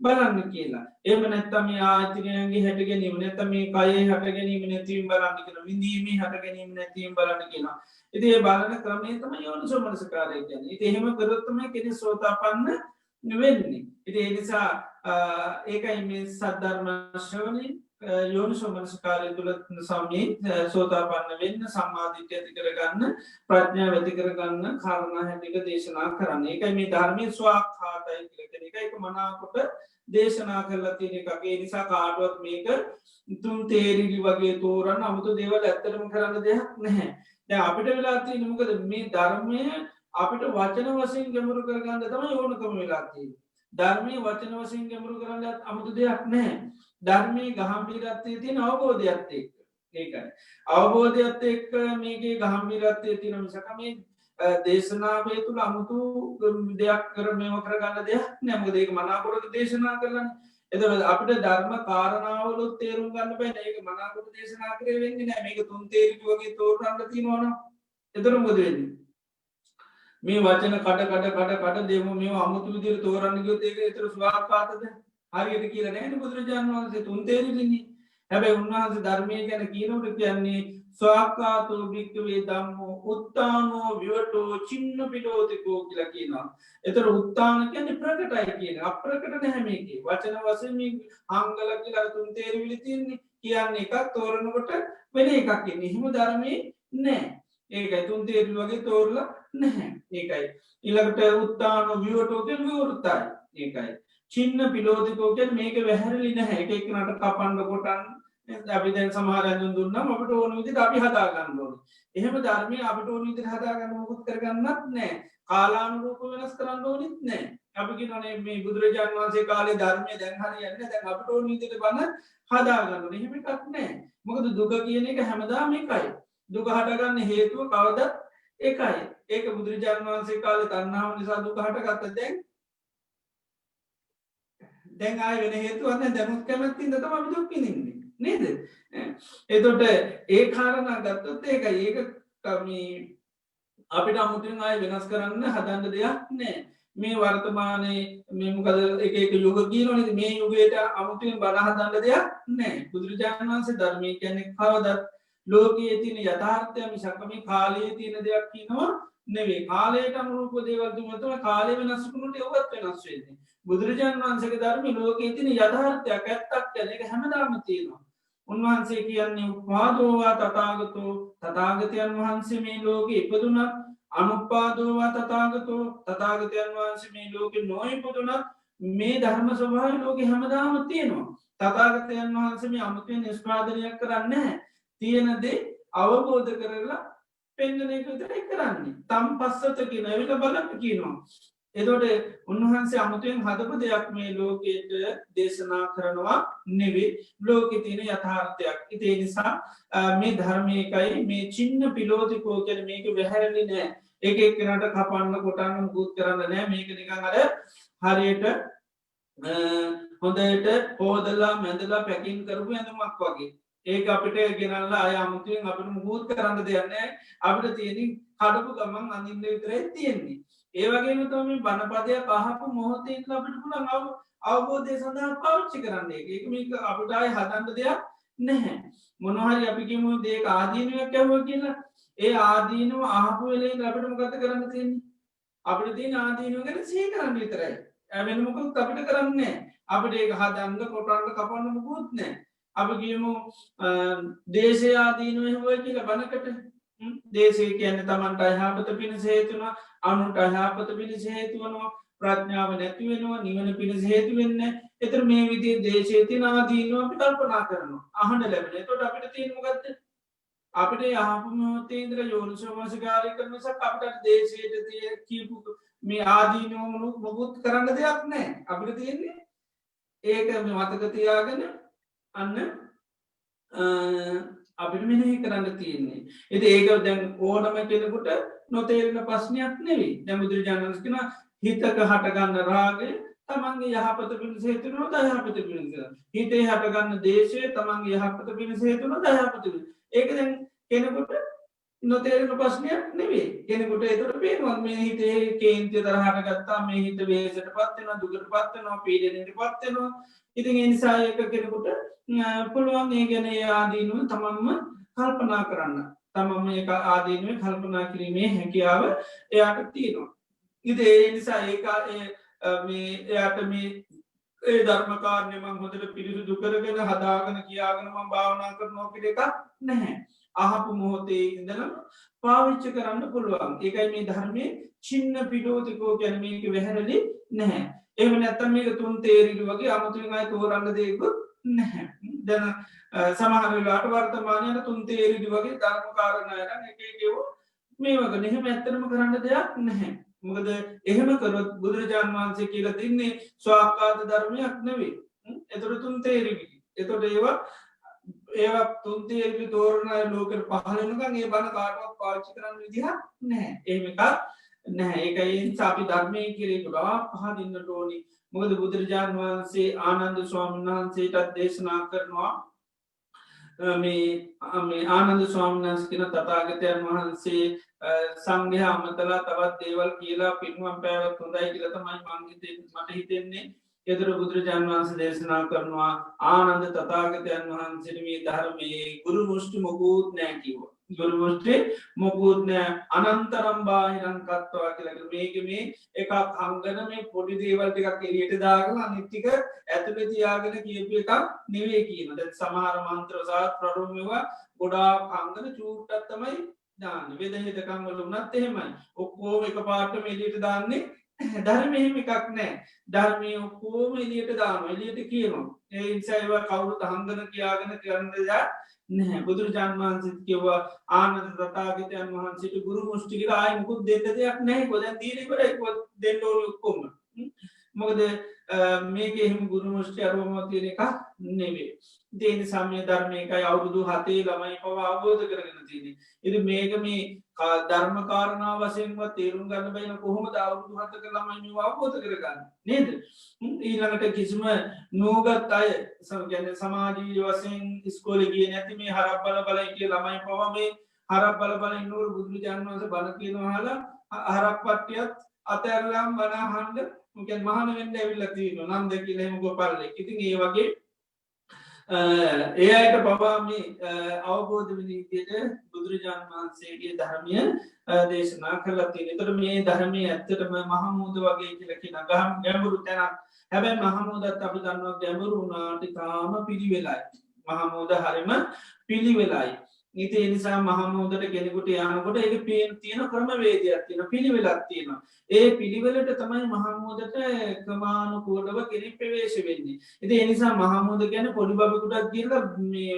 බලන්න කියලා. එහෙම නැත්නම් මේ ආයතනයන්ගේ හට ගැනීම නැත්නම් මේ කයේ හට ගැනීම නැතිවීම බලන්න කියලා. විඳීමේ හට ගැනීම නැතිවීම බලන්න කියනවා. ඉතින් ඒ බලන ක්‍රමය තමයි යෝනිසෝ මනසිකාරය කියන්නේ. ඉතින් එහෙම කරොත් තමයි කෙනෙක් සෝතාපන්න වෙන්නේ. ඉතින් ඒ නිසා ඒකයි මේ සද්ධර්ම ශ්‍රවණය යෝනිසෝ මනසිකාරය තුළ සමී සෝතාපන්න වෙන්න සම්මාදිට්ඨිය ඇති කරගන්න ප්‍රඥාව ඇති කරගන්න කාරණා හැටියට දේශනා කරන්න. ඒකයි මේ ධර්මයේ ස්වාක්ඛාතයි කියලා කියන එක. ඒක මනාකොට දේශනා කරලා තියෙන එකක්. ඒ නිසා කාටවත් මේක තුන් තේරිලි වගේ තෝරන්න 아무තු දේවල් ඇත්තටම කරන්න දෙයක් නැහැ. දැන් අපිට වෙලා තියෙන්නේ මොකද මේ ධර්මය අපිට වචන වශයෙන් ගැඹුරු කරගන්න තමයි ඕනකම වෙලා තියෙන්නේ. ධර්මයේ වචන වශයෙන් ගැඹුරු කරන්න 아무තු දෙයක් නැහැ. ධර්මයේ ගාම්භීරත්වයේ තියෙන අවබෝධයත් එක්ක. ඒකයි. අවබෝධයත් එක්ක මේකේ ගාම්භීරත්වයේ තියෙන මිසක මේ දේශනාවේ තුල 아무තු දෙයක් කර මේව කරගන්න දෙයක් නෑ. මොකද ඒක මනාකොට දේශනා කරලානේ. එතකොට අපිට ධර්ම කාරණාවලුත් තේරුම් ගන්න බෑ. මේක මනාකොට දේශනා කරේ වෙන්නේ නෑ. මේක තුන් තේරිලි වගේ තෝරන්න තියෙනවනම් එතකොට මොකද වෙන්නේ? මේ වචන කඩ දෙමු මේව අමුතු විදිහට තෝරන්න ගියොත් ඒක ඒතර ස්වාක්ඛාතද? හරියට කියලා නැහැ බුදුරජාණන් වහන්සේ තුන් තේරිලිනේ. හැබැයි උන්වහන්සේ ධර්මයේ ගැන කියනකොට කියන්නේ ස්වාක්ඛාතෝ භික්ඛවේ ධම්මෝ උත්තානෝ විවටෝ චින්න පිටෝතිකෝ කියලා කියනවා. ඒතර උත්තාන කියන්නේ ප්‍රකටයි කියන්නේ. අප්‍රකට නැහැ මේකේ. වචන වශයෙන් මේ අංගල කියලා තුන් තේරිවිලි තියෙන්නේ. කියන්නේ එකක් තෝරනකොට වෙන එකක් එන්නේ. එහෙම ධර්මයේ නැහැ. ඒකයි තුන් තේරිලි වගේ තෝරලා නැහැ. ඒකයි. ඊළඟට උත්තානෝ විවටෝ කියන්නේ විවෘතයි. ඒකයි. චින්න පිලෝතිකෝ කියන්නේ මේක වැහැරිලි නැහැ. එක එකනට කපන්න කොටන්න අපි දැන් සමහර ඇඳුම් දුන්නාම අපිට ඕන විදිහට අපි හදා ගන්න ඕනේ. එහෙම ධර්මයේ අපිට ඕන විදිහට හදා ගන්න මොකුත් කරගන්නත් නැහැ. කාලානුරූපව වෙනස් කරන්න ඕනෙත් නැහැ. අපි කියනවානේ මේ බුදුරජාණන් වහන්සේ කාලේ ධර්මයේ දැන් හරියන්නේ නැහැ. දැන් අපිට ඕන විදිහට බණ හදා ගන්න ඕනේ. එහෙම එකක් නැහැ. මොකද දුක කියන එක හැමදාම එකයි. දුක හටගන්න හේතුව කවදත් එකයි. ඒක බුදුරජාණන් වහන්සේ කාලේ තණ්හාව නිසා දුක හටගත්ත දැන් ආයෙ වෙන හේතුවක් නැහැ. දැනුත් කැමැත්තින්ද තමයි අපි දුක් විඳින්නේ. නේද? එතකොට ඒ කාරණා ගත්තොත් ඒකයි. ඒක මේ අපිට අමුතුවෙන් ආයෙ වෙනස් කරන්න හදන්න දෙයක් නැහැ. මේ වර්තමානයේ මේ මොකද එක එක යුග කියනවනේ. මේ යුගයට අමුතුවෙන් බණ හදන්න දෙයක් නැහැ. බුදුරජාණන් වහන්සේ ධර්මයේ කියන්නේ කවදත් ලෝකයේ තියෙන යථාර්ථය මිසක් මේ කාලයේ තියෙන දෙයක් කියනවා නෙවෙයි. කාලයට අනුරූප දේවල් තුමතම කාලය වෙනස් වුණොත් ඒවත් වෙනස් වෙන්නේ. බුදුරජාණන් වහන්සේගේ ධර්මයේ ලෝකයේ තියෙන යථාර්ථයක් ඇත්තක් කියන එක හැමදාම තියෙනවා. උන්වහන්සේ කියන්නේ උපාදෝවා තථාගතෝ තථාගතයන් වහන්සේ මේ ලෝකෙ ඉපදුනත් අනුපාදෝවා තථාගතෝ තථාගතයන් වහන්සේ මේ ලෝකෙ නොඉපදුනත් මේ ධර්ම ස්වභාවය ලෝකෙ හැමදාම තියෙනවා. තථාගතයන් වහන්සේ මේ අමුතුවෙන් නිෂ්පාදනයක් කරන්නේ නැහැ. තියෙන දේ අවබෝධ කරලා පෙන්වන එක විතරයි කරන්නේ. තම්පස්සත කියන එක බලන්න කියනවා. එතකොට උන්වහන්සේ අමුතුවෙන් හදපු දෙයක් මේ ලෝකයට දේශනා කරනවා නෙවෙයි. ලෝකේ තියෙන යථාර්ථයක්. ඒ නිසා මේ ධර්මයේකයි මේ චින්න පිලෝතිකෝ කියන්නේ මේක වැහැරෙන්නේ නැහැ. එක එක්කෙනාට කපන්න කොටන්න මුකුත් කරන්න නැහැ. මේක නිකන් අර හරියට හොඳට පොදලා මැදලා පැකින් කරපු ඇඳුමක් වගේ. ඒක අපිට ගෙනල්ලා අය අමුතුවෙන් අපිට මුකුත් කරන්න දෙයක් නැහැ. අපිට තියෙන්නේ කඩපු ගමන් අඳින්න විතරයි තියෙන්නේ. ඒ වගේම තමයි බණපදයක් අහපු මොහොතේ ඉඳලා අපිට පුළුවන් අවබෝධය සඳහා පාවිච්චි කරන්න. ඒක මේක අපිට ආයේ හදන්න දෙයක් නැහැ. මොනවා හරි අපි කියමු දෙයක ආදීනයක් යවුවා කියලා. ඒ ආදීනව අහපු වෙලේ ඉඳලා අපිට මොකද කරන්න තියෙන්නේ? අපිට තියෙන ආදීනව ගැන සිහි කරන්න විතරයි. වෙන මොකක්ද අපිට කරන්නේ නැහැ. අපිට ඒක හදන්න කොටන්න කපන්න මොකුත් නැහැ. අපි කියමු දේශය ආදීනව හොය කියලා බණකට. දේශය කියන්නේ Tamanට යහපත පිණිස හේතු වෙනවා. අනුන්ට යහපත පිණිස හේතු වෙනවා. ප්‍රඥාව නැති වෙනවා. නිවන පිණිස හේතු වෙන්නේ. එතකොට මේ විදිහේ දේශයේ තියෙන ආදීනව අපි කල්පනා කරනවා. අහන්න ලැබෙන. එතකොට අපිට තියෙන මොකද්ද? අපිට යහපු මොහොතේ ඉඳලා යෝනිසෝමනසිකාරය කරන නිසා අපිට දේශයට තිය කියපු මේ ආදීනව මොකුත් කරන්න දෙයක් නැහැ. අපිට තියෙන්නේ ඒක මේ මතක තියාගෙන අන්න අපිට මෙනෙහි කරන්න තියෙන්නේ. ඉතින් ඒක දැන් ඕනම කෙනෙකුට නොතේරෙන ප්‍රශ්නයක් නෙවෙයි. දැන් බුදුරජාණන් වහන්සේ කියන හිතක හටගන්න රාගය තමන්ගේ යහපත පිණිස හේතු වෙනවා දයහපත පිණිස. හිතේ හටගන්න දේශය තමන්ගේ යහපත පිණිස හේතු වෙනවා දයහපත පිණිස. ඒක දැන් කෙනෙකුට නොතේරෙන ප්‍රශ්නයක් නෙවෙයි. කෙනෙකුට ඒකට පේනවා මේ හිතේ කේන්තිය තරහට ගත්තා මේ හිත වේසටපත් වෙනවා දුකටපත් වෙනවා පීඩනයටපත් වෙනවා. ඉතින් ඒ නිසා ඒක කෙනෙකුට පුළුවන් ඒ ගැන ඒ ආදීනුව තමන්ම කල්පනා කරන්න. තමම ඒක ආදීනුවේ කල්පනා කිරීමේ හැකියාව එයාට තියෙනවා. ඉතින් ඒ නිසා ඒක එයාට මේ ඒ ධර්මකාරණය මං හොඳට පිරිසුදු කරගෙන හදාගෙන කියාගෙන මම භාවනා කරනවා කියලා එකක් නැහැ. අහපු මොහොතේ ඉඳලම පාවිච්චි කරන්න පුළුවන්. ඒකයි මේ ධර්මයේ චින්න පිටෝතිකෝ කියන්නේ මේක වැහැරලි නැහැ. එහෙම නැත්නම් මේක තුන් තේරිලි වගේ අමුතුවෙන් ආය තෝරන්න දෙයක්වත් නැහැ. දැන් සමහර වෙලාවට වර්තමානයේ තුන් තේරිලි වගේ ධර්ම කාරණා යන එක එකව මේ වගේ එහෙම ඇත්තටම කරන්න දෙයක් නැහැ. මොකද එහෙම කරොත් බුදුරජාණන් වහන්සේ කියලා තින්නේ ස්වාක්කාත ධර්මයක් නෙවෙයි. ඒතර තුන් තේරිලි. ඒතකොට ඒවා තුන් තේරිලි තෝරන ලෝකෙට පහළ වෙනකන් ඒ බණ කාටවත් පාවිච්චි කරන්න විදිහක් නැහැ. එහෙම එකක් නැහැ. ඒකයි අපි ධර්මයේ කියලා ගොඩාක් පහදින්නට ඕනි. මොකද බුදුරජාණන් වහන්සේ ආනන්ද ස්වාමීන් වහන්සේටත් දේශනා කරනවා මේ ආනන්ද ස්වාමීන් වහන්සේ කියන තථාගතයන් වහන්සේ සංඝයා අමතලා තවත් දේවල් කියලා පින්වම් පෑවත් හොඳයි කියලා තමයි මට හිතෙන්නේ. ඒතර බුදුරජාණන් වහන්සේ දේශනා කරනවා ආනන්ද තථාගතයන් වහන්සේට මේ ධර්මයේ ගුරු මුෂ්ටි මොකුත් නැහැ කිව්වා. ගුරු මුෂ්ටි මොකුත් නැහැ අනන්තරම් බාහිරං කତ୍වා කියලා. මේක මේ එකක් අංගන මේ පොඩි දේවල් ටිකක් එළියට දාගෙන අනිත් ටික ඇතුලේ තියාගෙන කියපු එකක් නෙවෙයි කියනවා. දැන් සමහර මන්ත්‍ර සාත් ප්‍රරෝම ඒවා ගොඩාක් අංගන චූට්ටක් තමයි දාන්නේ. වේදහිතකම් වල උනත් එහෙමයි. ඔක්කොම එකපාරටම එළියට දාන්නේ ධර්මයේ එහෙම එකක් නැහැ. ධර්මයේ ඔක්කොම එළියට දානවා. එළියට කියනවා. ඒ නිසා ඒවා කවුරුත් අහංගන කියාගෙන කරන්න දෙයක් නැහැ. බුදුරජාණන් වහන්සේ කිව්වා ආනන්ද තථාගතයන් වහන්සේට ගුරු මුෂ්ටි කියලා ආයි මුකුත් දෙන්න දෙයක් නැහැ. කොහෙන් දීලා ඉවරයි. කොහෙන් දෙන්න ඕනේ ඔක්කොම. මොකද මේකේ එහෙම ගුරු මුෂ්ටි අරවම තියෙන එක නෙවෙයි. ඒ නිසා මේ ධර්මයකයි අවුරුදු 7 ළමයි පවා අවබෝධ කරගෙන තියෙන්නේ. ඉතින් මේක මේ ධර්ම කාරණා වශයෙන්වත් තේරුම් ගන්න බැහැ කොහොමද අවුරුදු 7ක ළමයි මේව අවබෝධ කරගන්නේ නේද? ඊළඟට කිසිම නෝගත් අය කියන්නේ සමාජීය වශයෙන් ඉස්කෝලේ ගියේ නැති මේ හරක් බල බල ඉන්නේ ළමයි පවා මේ හරක් බල බල ඉන්නවරු බුදුරජාණන් වහන්සේ බණ කියනවා අහලා හරක් පට්ටියත් අතහැරලාම බණ අහන්න මොකද මහාන වෙන්න ඇවිල්ලා තියෙනවා. නම් දෙක කියලා එහෙම ගොපල්ලෙක්. ඉතින් ඒ වගේ ඒ අයට පවා මේ අවබෝධ වෙන විදිහට බුදුරජාණන් වහන්සේගේ ධර්මය දේශනා කළා තියෙනවා. ඒතර මේ ධර්මයේ ඇත්තටම මහමූද වගේ කියලා කියන ගැඹුරු තැනක්. හැබැයි මහමූදත් අපි දන්නවා ගැඹුරු වුණාට තාම පිළිවෙලයි. මහමූද හරිම පිළිවෙලයි. ඒ නිසා මහමූදට කෙනෙකුට යනකොට ඒක තියෙන ක්‍රමවේදයක් තියෙනවා. පිළිවෙලක් තියෙනවා. ඒ පිළිවෙලට තමයි මහමූදට ක්‍රමානුකූලව කෙනෙක් ප්‍රවේශ වෙන්නේ. ඉතින් ඒ නිසා මහමූද කියන්නේ පොඩි බබෙකුටත් කියලා මේ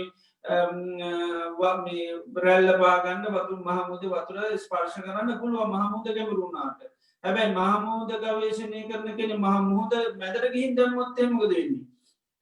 රැල්ල පාගන්න වතුර මහමුද වතුර ස්පර්ශ කරන්න පුළුවන් මහමුද ගැඹුරු වුණාට. හැබැයි මහමුද ගවේෂණය කරන කෙනෙක් මහමුද මැදට ගිහින් දැම්මොත් එහෙනම් මොකද වෙන්නේ?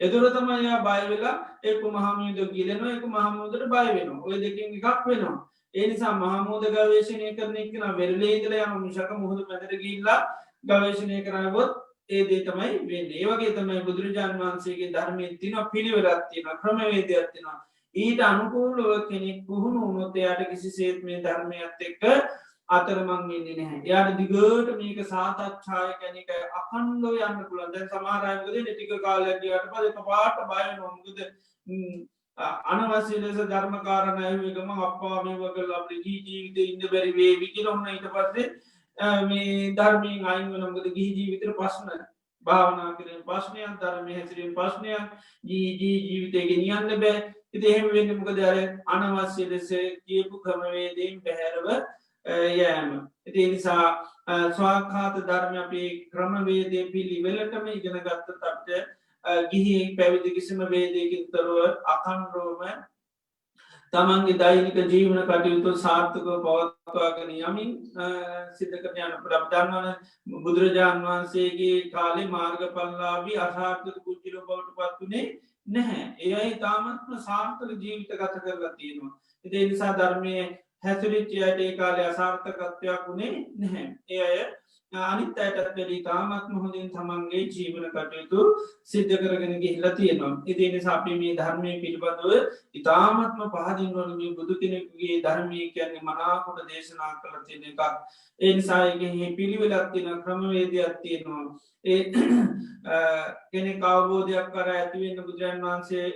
එතකොට තමයි යා බය වෙලා ඒක මහමුද ගිලෙනවා ඒක මහමුදට බය වෙනවා. ওই දෙකෙන් එකක් වෙනවා. ඒ නිසා මහමුද ගවේෂණය කරන එක නම් වෙරළේ ඉඳලා යන මිසක මුහුද මැදට ගිහිල්ලා ගවේෂණය කරනකොට ඒ දේ තමයි වෙන්නේ. ඒ වගේ තමයි බුදුරජාණන් වහන්සේගේ ධර්මයේ තියෙන පිළිවෙලක් තියෙනවා ක්‍රමවේදයක් තියෙනවා. ඊට අනුකූලව කෙනෙක් පුහුණු වුණොත් එයාට කිසිසේත් මේ ධර්මයත් එක්ක අතරමං වෙන්නේ නැහැ. එයාට දිගට මේක සාකච්ඡාය කියන එක අඛණ්ඩව යන්න පුළුවන්. දැන් සමහර අය මොකද ටික කාලයක් ගියාට පස්සේ එකපාරට බය වෙනවා. මොකද අනවශ්‍ය ලෙස ධර්ම කාරණා ඇහුවේ ගම අප්පා මේව කළා අපේ ජීවිතේ ඉන්න බැරි වේවි කියලා ඔන්න ඊට පස්සේ මේ ධර්මයෙන් අයින් වෙනවා. මොකද ගිහි ජීවිතේ ප්‍රශ්න භාවනා කිරීම ප්‍රශ්නයක් ධර්මයේ හැසිරීම ප්‍රශ්නයක් ජීවිතේ ගෙනියන්න බෑ. ඉතින් එහෙම වෙන්නේ මොකද අර අනවශ්‍ය ලෙස කියපු ක්‍රමවේදයෙන් බැහැරව යෑම. ඉතින් ඒ නිසා ස්වාක්ඛාත ධර්ම අපි ක්‍රමවේදයේ පිළිවෙලටම ඉගෙන ගත්තත් අපිට ගිහි පැවිදි කිසිම වේදයකින් තොරව අඛණ්ඩවම තමන්ගේ දෛනික ජීවන කටයුතු සාර්ථකව පවත්වාගෙන යමින් සිද්ධ කරන යන ප්‍රබ්ධන්වන බුදුරජාණන් වහන්සේගේ කාලේ මාර්ගඵලලාභී අසාර්ථක පුද්ගලයෝ බවට පත්වුණේ නැහැ. ඒ අය තාමත්ම සාර්ථක ජීවිත ගත කරලා තියෙනවා. ඒ නිසා ධර්මයේ හැසිරිච්ච අයට ඒ කාලේ අසාර්ථකත්වයක් වුණේ නැහැ. ඒ අය අනිත් අයටත් වැඩි තාමත්ම හොඳින් තමන්ගේ ජීවන කටයුතු සිද්ධ කරගෙන ගිහිල්ලා තියෙනවා. ඒ නිසා අපි මේ ධර්මයේ පිළිබඳව ඉතාමත්ම පහදින් වන මේ බුදු කෙනෙකුගේ ධර්මය කියන්නේ මනාකොට දේශනා කරලා තියෙන එකක්. ඒ නිසා ඒකෙහි පිළිවෙලක් තියෙන ක්‍රමවේදයක් තියෙනවා. ඒ කෙනෙක් අවබෝධයක් කර ඇතිවෙන්න බුදුරජාණන් වහන්සේ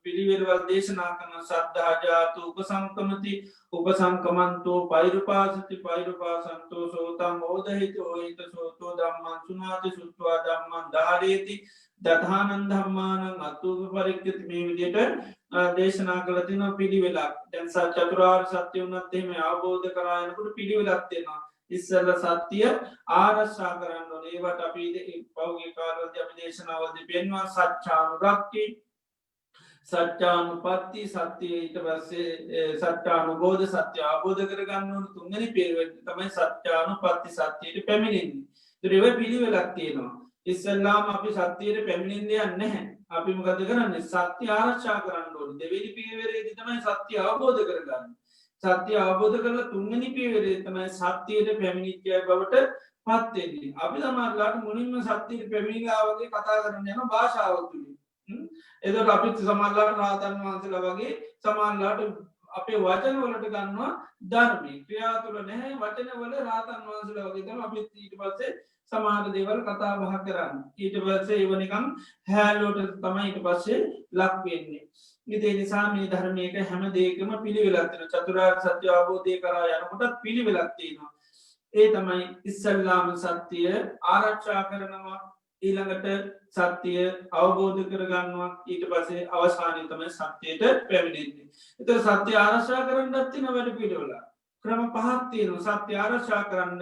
පිළිවෙලවල් දේශනා කරන සද්ධාජාතු උපසංකමති උපසංකමන්තෝ පෛරුපාසති පෛරුපාසන්තෝ සෝතං ඕදහිතෝ හිත සෝතෝ ධම්මං සුනාති සුත්වා ධම්මං ධාරේති දතානන් ධම්මානං අතුූප පරික්්‍යති මේ විදියට දේශනා කළ තින පිළිවෙලක්. දැන් චතුරාර්ය සත්‍ය වුණත් එහෙම අවබෝධ කරායනකට පිළිවෙලක් තියෙනවා. ඉස්සල්ල සත්‍යය ආරශ්ා කරන්න ඒවට අපි පෞගේ කාලවද අපි දේශනාවද පෙන්වා සච්චානුරක්කි සච්චානුපත්ති සත්‍යය ඊට පස්සේ සට්ටානුබෝධ සත්‍ය ආබෝධ කරගන්නවන තුන්ගනි පේරුවට තමයි සච්චානු පත්ති සත්‍යයට පැමිණෙන්නේ. තුරව පිළිවෙලක් තියෙනවා. ඉස්සල්ලාම අපි සත්‍යයට පැමිණින්දයන්න නැහැ. අපි මොකද කරන්න සත්‍ය ආරක්ෂා කරන්න ඕන දෙවැනි පිළිවෙරේදී තමයි සත්‍ය අවබෝධ කරගන්න. සත්‍ය අවබෝධ කරලා තුන්වෙනි පිළිවෙරේ තමයි සත්‍යයට පැමිණිච්චය බවට පත්වෙන්නේ. අපි සමහරලාට මුලින්ම සත්‍යයට පැමිණිලාවගේ කතා කරන්න යන භාෂාව තුලින්. එතකොට අපි සමහරලාට රහතන් වහන්සේලා වගේ සමහරලාට අපේ වචන වලට ගන්නවා ධර්මයේ ක්‍රියා තුල නැහැ වචන වල රහතන් වහන්සේලා වගේ තමයි අපි ඊට පස්සේ සමහර දේවල් කතා බහ කරන්නේ. ඊට පස්සේ ඒව නිකන් හැලුවට තමයි ඊට පස්සේ ලක් වෙන්නේ. ඒ නිසා මේ ධර්මයක හැම දෙයකම පිළිවෙලක් තියෙනවා. චතුරාර්ය සත්‍ය අවබෝධය කරා යනකොටත් පිළිවෙලක් තියෙනවා. ඒ තමයි ඉස්සල්ලාම සත්‍යය ආරක්ෂා කරනවා ඊළඟට සත්‍යය අවබෝධ කරගන්නවා ඊට පස්සේ අවසානයේ තමයි සත්‍යයට පැමිණෙන්නේ. ඒතර සත්‍ය ආරක්ෂා කරන්නත් තියෙන වැඩ පිළිවෙල. ක්‍රම පහක් තියෙනවා. සත්‍ය ආරක්ෂා කරන්න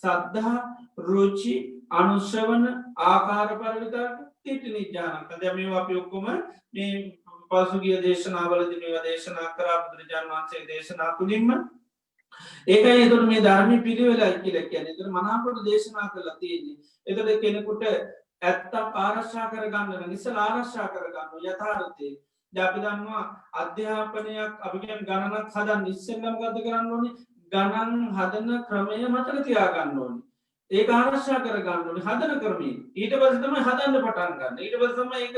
සද්ධා රුචි අනුශ්‍රවණ ආකාර පරිවිතර්ක තිට්ඨි නිජ්ජානං. දැන් මේවා අපි ඔක්කොම මේ පසුගිය දේශනාවලදී මේවා දේශනා කරා බුදුරජාණන් වහන්සේ දේශනා තුලින්ම ඒකයි එතකොට මේ ධර්මයේ පිළිවෙලයි කියලා කියන්නේ. එතකොට මනාකොට දේශනා කරලා තියෙන්නේ. එතකොට කෙනෙකුට ඇත්තක් ආරක්ෂා කරගන්න නම් ඉස්සලා ආරක්ෂා කරගන්න යථාර්ථයේ. දැන් අපි දන්නවා අධ්‍යාපනයක් අපි කියන ගණනක් හදන්න ඉස්සෙල්ලා මොකද කරන්න ඕනේ? ගණන් හදන ක්‍රමය මතක තියාගන්න ඕනේ. ඒක ආරක්ෂා කරගන්න ඕනේ හදන ක්‍රමය. ඊට පස්සේ තමයි හදන්න පටන් ගන්න. ඊට පස්සේ තමයි ඒක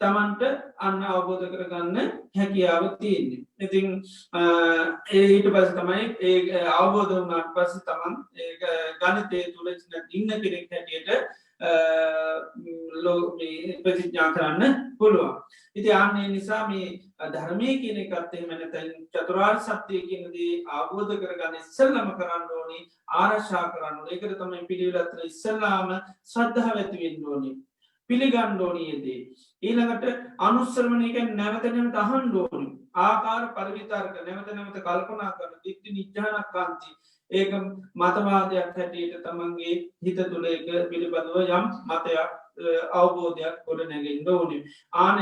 තමන්ට අන්න අවබෝධ කරගන්න හැකියාව තියෙන්නේ. ඉතින් ඊට පස්සේ තමයි ඒ අවබෝධ වුණාට පස්සේ තමන් ඒක ගණිතය තුල ඉන්න කෙනෙක් හැටියට ප්‍රතිඥා කරන්න පුළුවන්. ඉතින් ආන්නේ නිසා මේ ධර්මයේ කියන එකත් එහෙම නැත්නම් චතුරාර්ය සත්‍ය කියන දේ අවබෝධ කරගන්න ඉස්සෙල්ලාම කරන්න ඕනේ ආරක්ෂා කරන්න ඕනේ. ඒකට තමයි පිළිවෙලත් ඉස්සෙල්ලාම ශ්‍රද්ධාව ඇති වෙන්න ඕනේ. පිළිගන්න ඕනේ දේ. ඊළඟට අනුස්සරණය කියන්නේ නැවත නැවත අහන්න ඕනේ. ආකාර පරිවිතර්ක නැවත නැවත කල්පනා කරන දිට්ඨි නිජ්ජානකාන්ති. ඒක මතවාදයක් හැටියට තමන්ගේ හිත තුළ ඒක පිළිබඳව යම් මතයක් අවබෝධයක් ගොඩ නැගෙන්න ඕනේ.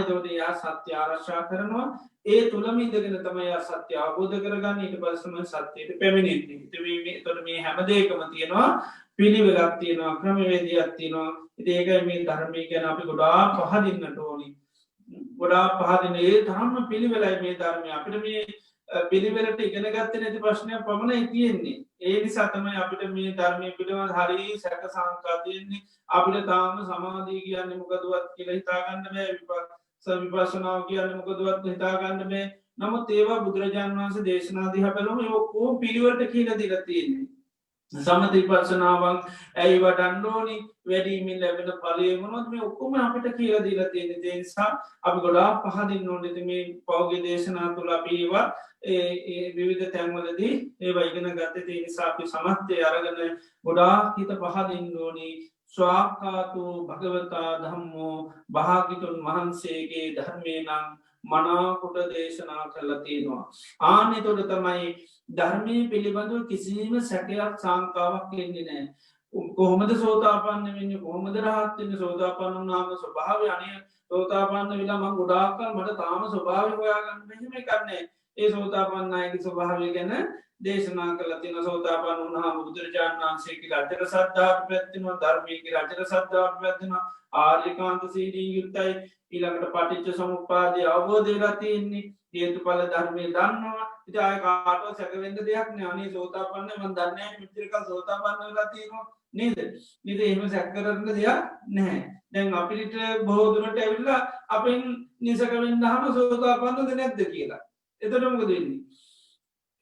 එතකොට යා සත්‍ය ආරක්ෂා කරනවා. ඒ තුලම ඉඳගෙන තමයි යා සත්‍ය අවබෝධ කරගන්නේ. ඊට පස්සේ සත්‍යයට පැමිණෙන්නේ. එතකොට මේ හැම දෙයකම තියෙනවා පිළිවෙලක් තියෙනවා ක්‍රමවේදයක් තියෙනවා. ඉතින් ඒකයි මේ ධර්මයේ ගැන අපි ගොඩාක් පහදින්නට ඕනේ. ගොඩාක් පහදින ඒ තරම්ම පිළිවෙලයි මේ ධර්මය. අපිට මේ පිළිවෙලට ඉගෙන ගත්තේ නැති ප්‍රශ්නයක් පමණයි තියෙන්නේ. ඒ නිසා තමයි අපිට මේ ධර්මයේ පිළිවෙල හරිය සැක සංකා තියෙන්නේ. අපිට තාම සමාධිය කියන්නේ මොකදවත් කියලා හිතා ගන්න බෑ. විපස්සනා කියන්නේ මොකදවත් හිතා ගන්න බෑ. නමුත් ඒවා බුදුරජාණන් වහන්සේ දේශනා දිහා බලමු ඒ ඔක්කොම පිළිවෙලට කියලා දීලා තියෙන්නේ. සමථ විපස්සනාවන් ඇයි වඩන්න ඕනි වැඩිමින් ලැබෙන ඵලය මොනවද මේ ඔක්කොම අපිට කියලා දීලා තියෙන. ඒ නිසා අපි ගොඩාක් පහදින්න ඕනේ මේ පෞගේ දේශනා තුල අපි ඒවා ඒ විවිධ තැන්වලදී ඒවා ඉගෙන ගත්තේ. ඒ නිසා අපි සමථය අරගෙන ගොඩාක් හිත පහදින්න ඕනේ. ස්වාක්ඛාතු භගවතා ධම්මෝ භාග්‍යතුන් වහන්සේගේ ධර්මේ නම් මනාකොට දේශනා කරලා තියෙනවා. එතකොට තමයි ධර්මයේ පිළිබඳව කිසිම සැකයක් සංකාවක් එන්නේ නැහැ. කොහොමද සෝතාපන්න වෙන්නේ කොහොමද රහත් වෙන්නේ සෝතාපන්න වුණාම ස්වභාවය අනේ සෝතාපන්න වෙලා මම ගොඩාක් කල් මට තාම ස්වභාවය හොයාගන්න මෙහෙම කරන්නේ ඒ සෝතාපන්න අයගේ ස්වභාවය ගැන දේශනා කළා තියෙන සෝතාපන්න වුණාම බුදුරජාණන් වහන්සේගේ රජර සද්ධාවට පැත්වෙනවා ධර්මයේ රජර සද්ධාවට පැත්වෙනවා ආර්යකාන්ත සීලී යුක්තයි ඊළඟට පටිච්ච සමුප්පාදය අවබෝධ වෙලා තියෙන්නේ හේතුඵල ධර්මයේ දන්නවා ඉතින් ආය කාටවත් සැකවෙන්න දෙයක් නෑ අනේ සෝතාපන්න මම දන්නේ නැහැ මෙච්චර කල් සෝතාපන්න වෙලා තියෙනවා නේද ඉතින් එහෙම සැක කරන්න දෙයක් නැහැ දැන් අපිට බොහෝ දුරට ඇවිල්ලා අපෙන් නිසක වෙන්නාම සෝතාපන්නද නැද්ද කියලා එතකොට මොකද වෙන්නේ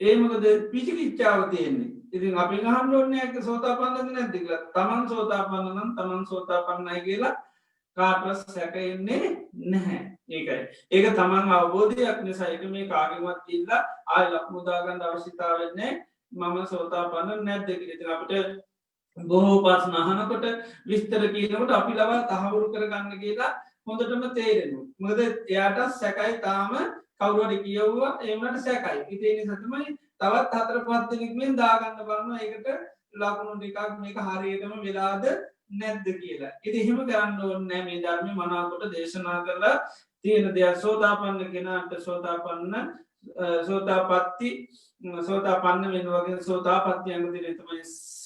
ඒ මොකද පිචිකිච්ඡාව තියෙන්නේ ඉතින් අපෙන් අහන්න ඕනේ නැහැ සෝතාපන්නද නැද්ද කියලා තමන් සෝතාපන්න නම් තමන් සෝතාපන්නයි කියලා කාටවත් සැකෙන්නේ නැහැ ඒකයි ඒක තමන් අවබෝධයක් නිසා ඒක මේ කාගෙවත් ඉල්ලා ආය ලකුණු දාගන්න අවශ්‍යතාවයක් නැහැ මම සෝතාපන්න නැද්ද කියලා ඉතින් අපිට බොහෝ ප්‍රශ්න අහනකොට විස්තර කියනකොට අපි ලවා තහවුරු කරගන්න කියලා හොඳටම තේරෙනවා මොකද එයාට සැකයි තාම කවුරු හරි කියවුවා ඒ වුණාට සැකයි ඉතින් ඒ නිසා තමයි තවත් 4-5 දෙනෙක් මෙන් දාගන්න බලනවා ඒකට ලකුණු ටිකක් මේක හරියටම වෙලාද නැද්ද කියලා. ඉතින් එහෙම කරන්න ඕනේ නැහැ මේ ධර්මයේ මනාවකට දේශනා කරලා තියෙන දෙයක් සෝතාපන්න කෙනාට සෝතාපන්න වෙනවා වගේ සෝතාපට්ටි අංග දිනේ තමයි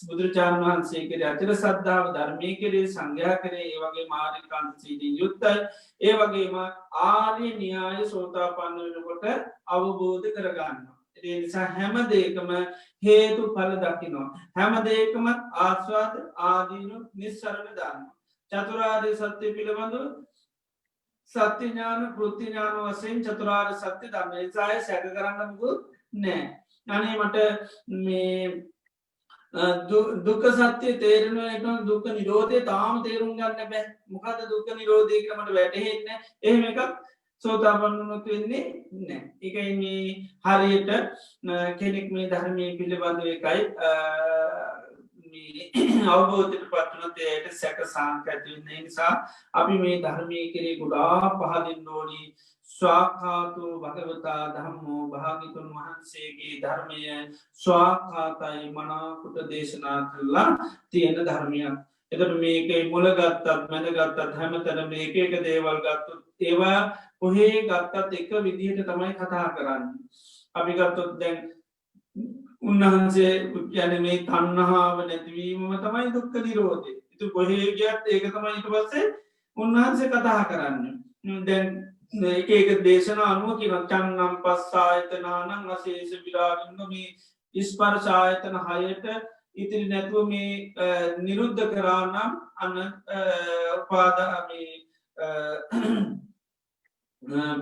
බුදුරජාණන් වහන්සේගේ අචර සද්ධාව ධර්මයේ කෙරේ සංඝයා කෙරේ ඒ වගේ මාර්ගකාන්ත සීලෙන් යුක්තයි. ඒ වගේම ආර්ය න්‍යාය සෝතාපන්න වෙනකොට අවබෝධ කරගන්නවා. ඒ නිසා හැම දෙයකම හේතුඵල දකිනවා. හැම දෙයකම ආස්වාද ආදීනු නිස්සරණ දානවා. චතුරාර්ය සත්‍ය පිළිබඳව සත්‍ය ඥාන කෘත්‍ය ඥාන වශයෙන් චතුරාර්ය සත්‍ය ධර්ම ඒසාය සැක කරන්න මොකුත් නැහැ. අනේ මට මේ දුක්ඛ සත්‍ය තේරෙනවා ඒක දුක්ඛ නිරෝධය තාම තේරුම් ගන්න බෑ. මොකද්ද දුක්ඛ නිරෝධය කියලා මට වැටහෙන්නේ නැහැ. එහෙම එකක් සෝතාපන්න වුණොත් වෙන්නේ නැහැ. ඒකයි මේ හරියට කෙනෙක් මේ ධර්මයේ පිළිබඳව එකයි මේ අවබෝධයට පත් වුණොත් ඒකට සැක සංක ඇති වෙන නිසා අපි මේ ධර්මයේ කෙරේ ගොඩාක් පහදින්න ඕනි. ස්වාක්ඛාතෝ භගවතා ධම්මෝ භාග්‍යවතුන් වහන්සේගේ ධර්මය ස්වාක්ඛාතයි මනාකොට දේශනා කළා තියෙන ධර්මයක්. එතකොට මේකේ මුල ගත්තත් මැද ගත්තත් හැමතැනම එක එක දේවල් ගත්තොත් ඒවා කොහේ ගත්තත් එක විදිහට තමයි කතා කරන්නේ. අපි ගත්තොත් දැන් උන්වහන්සේ කියන්නේ මේ තණ්හාව නැතිවීමම තමයි දුක්ඛ නිරෝධය. ඉතින් කොහේ ගියත් ඒක තමයි ඊට පස්සේ උන්වහන්සේ කතා කරන්නේ. දැන් එක එක දේශනා අනුව කියන චන්නම් පස්සායතනානං අශේෂ විරාගින්න මේ ස්පර්ශ ආයතන 6ට ඉතිරි නැතුව මේ නිරුද්ධ කරා නම් අන්න උපාදා මේ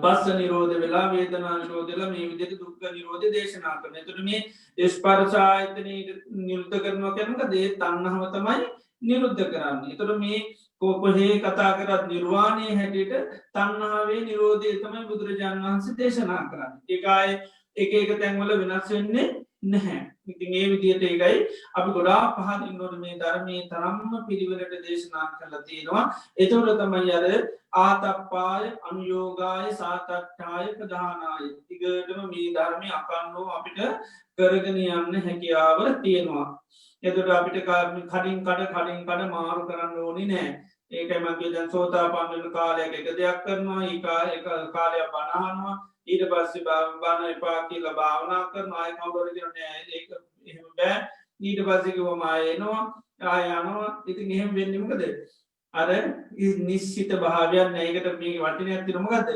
පස්ස නිරෝධ වෙලා වේදනා නිරෝධලා මේ විදිහට දුක්ඛ නිරෝධය දේශනා කරනවා. එතකොට මේ ස්පර්ශ ආයතනෙ නිරුද්ධ කරනවා කියනක දේ තණ්හාව තමයි නිරුද්ධ කරන්නේ. එතකොට මේ කොහේ කතා කරත් නිර්වාණය හැටියට තණ්හාවේ නිරෝධය තමයි බුදුරජාණන් වහන්සේ දේශනා කරන්නේ. ඒකයි එක තැන්වල වෙනස් වෙන්නේ නැහැ. ඉතින් ඒ විදිහට ඒකයි අපි ගොඩාක් පහදින්න ඕනේ මේ ධර්මයේ තරම්ම පිළිවෙලට දේශනා කරලා තියෙනවා. ඒතකොට තමයි අර ආතප්පාය අනුയോഗාය සාතට්ඨාය ප්‍රධානාය ඊගොඩම මේ ධර්මයේ අකන්නෝ අපිට කරගෙන යන්න හැකියාව තියෙනවා. එතකොට අපිට කඩින් කඩ මාරු කරන්න ඕනේ නැහැ. ඒකයි මම දැන් සෝතාපන්න වෙන කාලයක එක දෙයක් කරනවා ඊක කාලයක් බණ අහනවා ඊට පස්සේ බණ එපා කියලා භාවනා කරනවා ආයෙ කවුරු හරි කියනවා නෑ ඒක එහෙම බෑ ඊට පස්සේ කිව්වම ආයෙ එනවා ආයෙ යනවා ඉතින් එහෙම වෙන්නේ මොකද අර නිශ්චිත භාවයක් නෑ ඒකට මේ වටිනයක් තියෙන මොකද්ද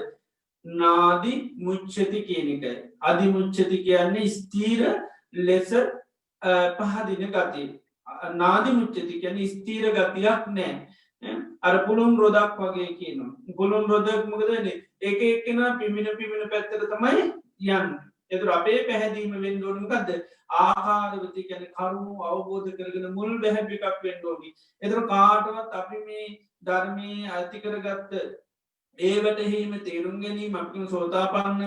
නාදි මුච්ඡති කියන එකයි අදි මුච්ඡති කියන්නේ ස්ථීර ලෙස පහදින ගතිය නාදි මුච්ඡති කියන්නේ ස්ථීර ගතියක් නෑ අර පුළුන් රොදක් වගේ කියනවා පුළුන් රොදක් මොකද වෙන්නේ එක එක්කෙනා පිමින පැත්තට තමයි යන්නේ. ඒතර අපේ පැහැදීම වෙන්න ඕනේ මොකද්ද? ආකාරවති කියන්නේ කරුණු අවබෝධ කරගෙන මුල් බැහැප් එකක් වෙන්න ඕනේ. ඒතර කාටවත් අපි මේ ධර්මයේ අයිති කරගත්ත ඒ වැටහීම තේරුම් ගැනීම අපි සෝතාපන්න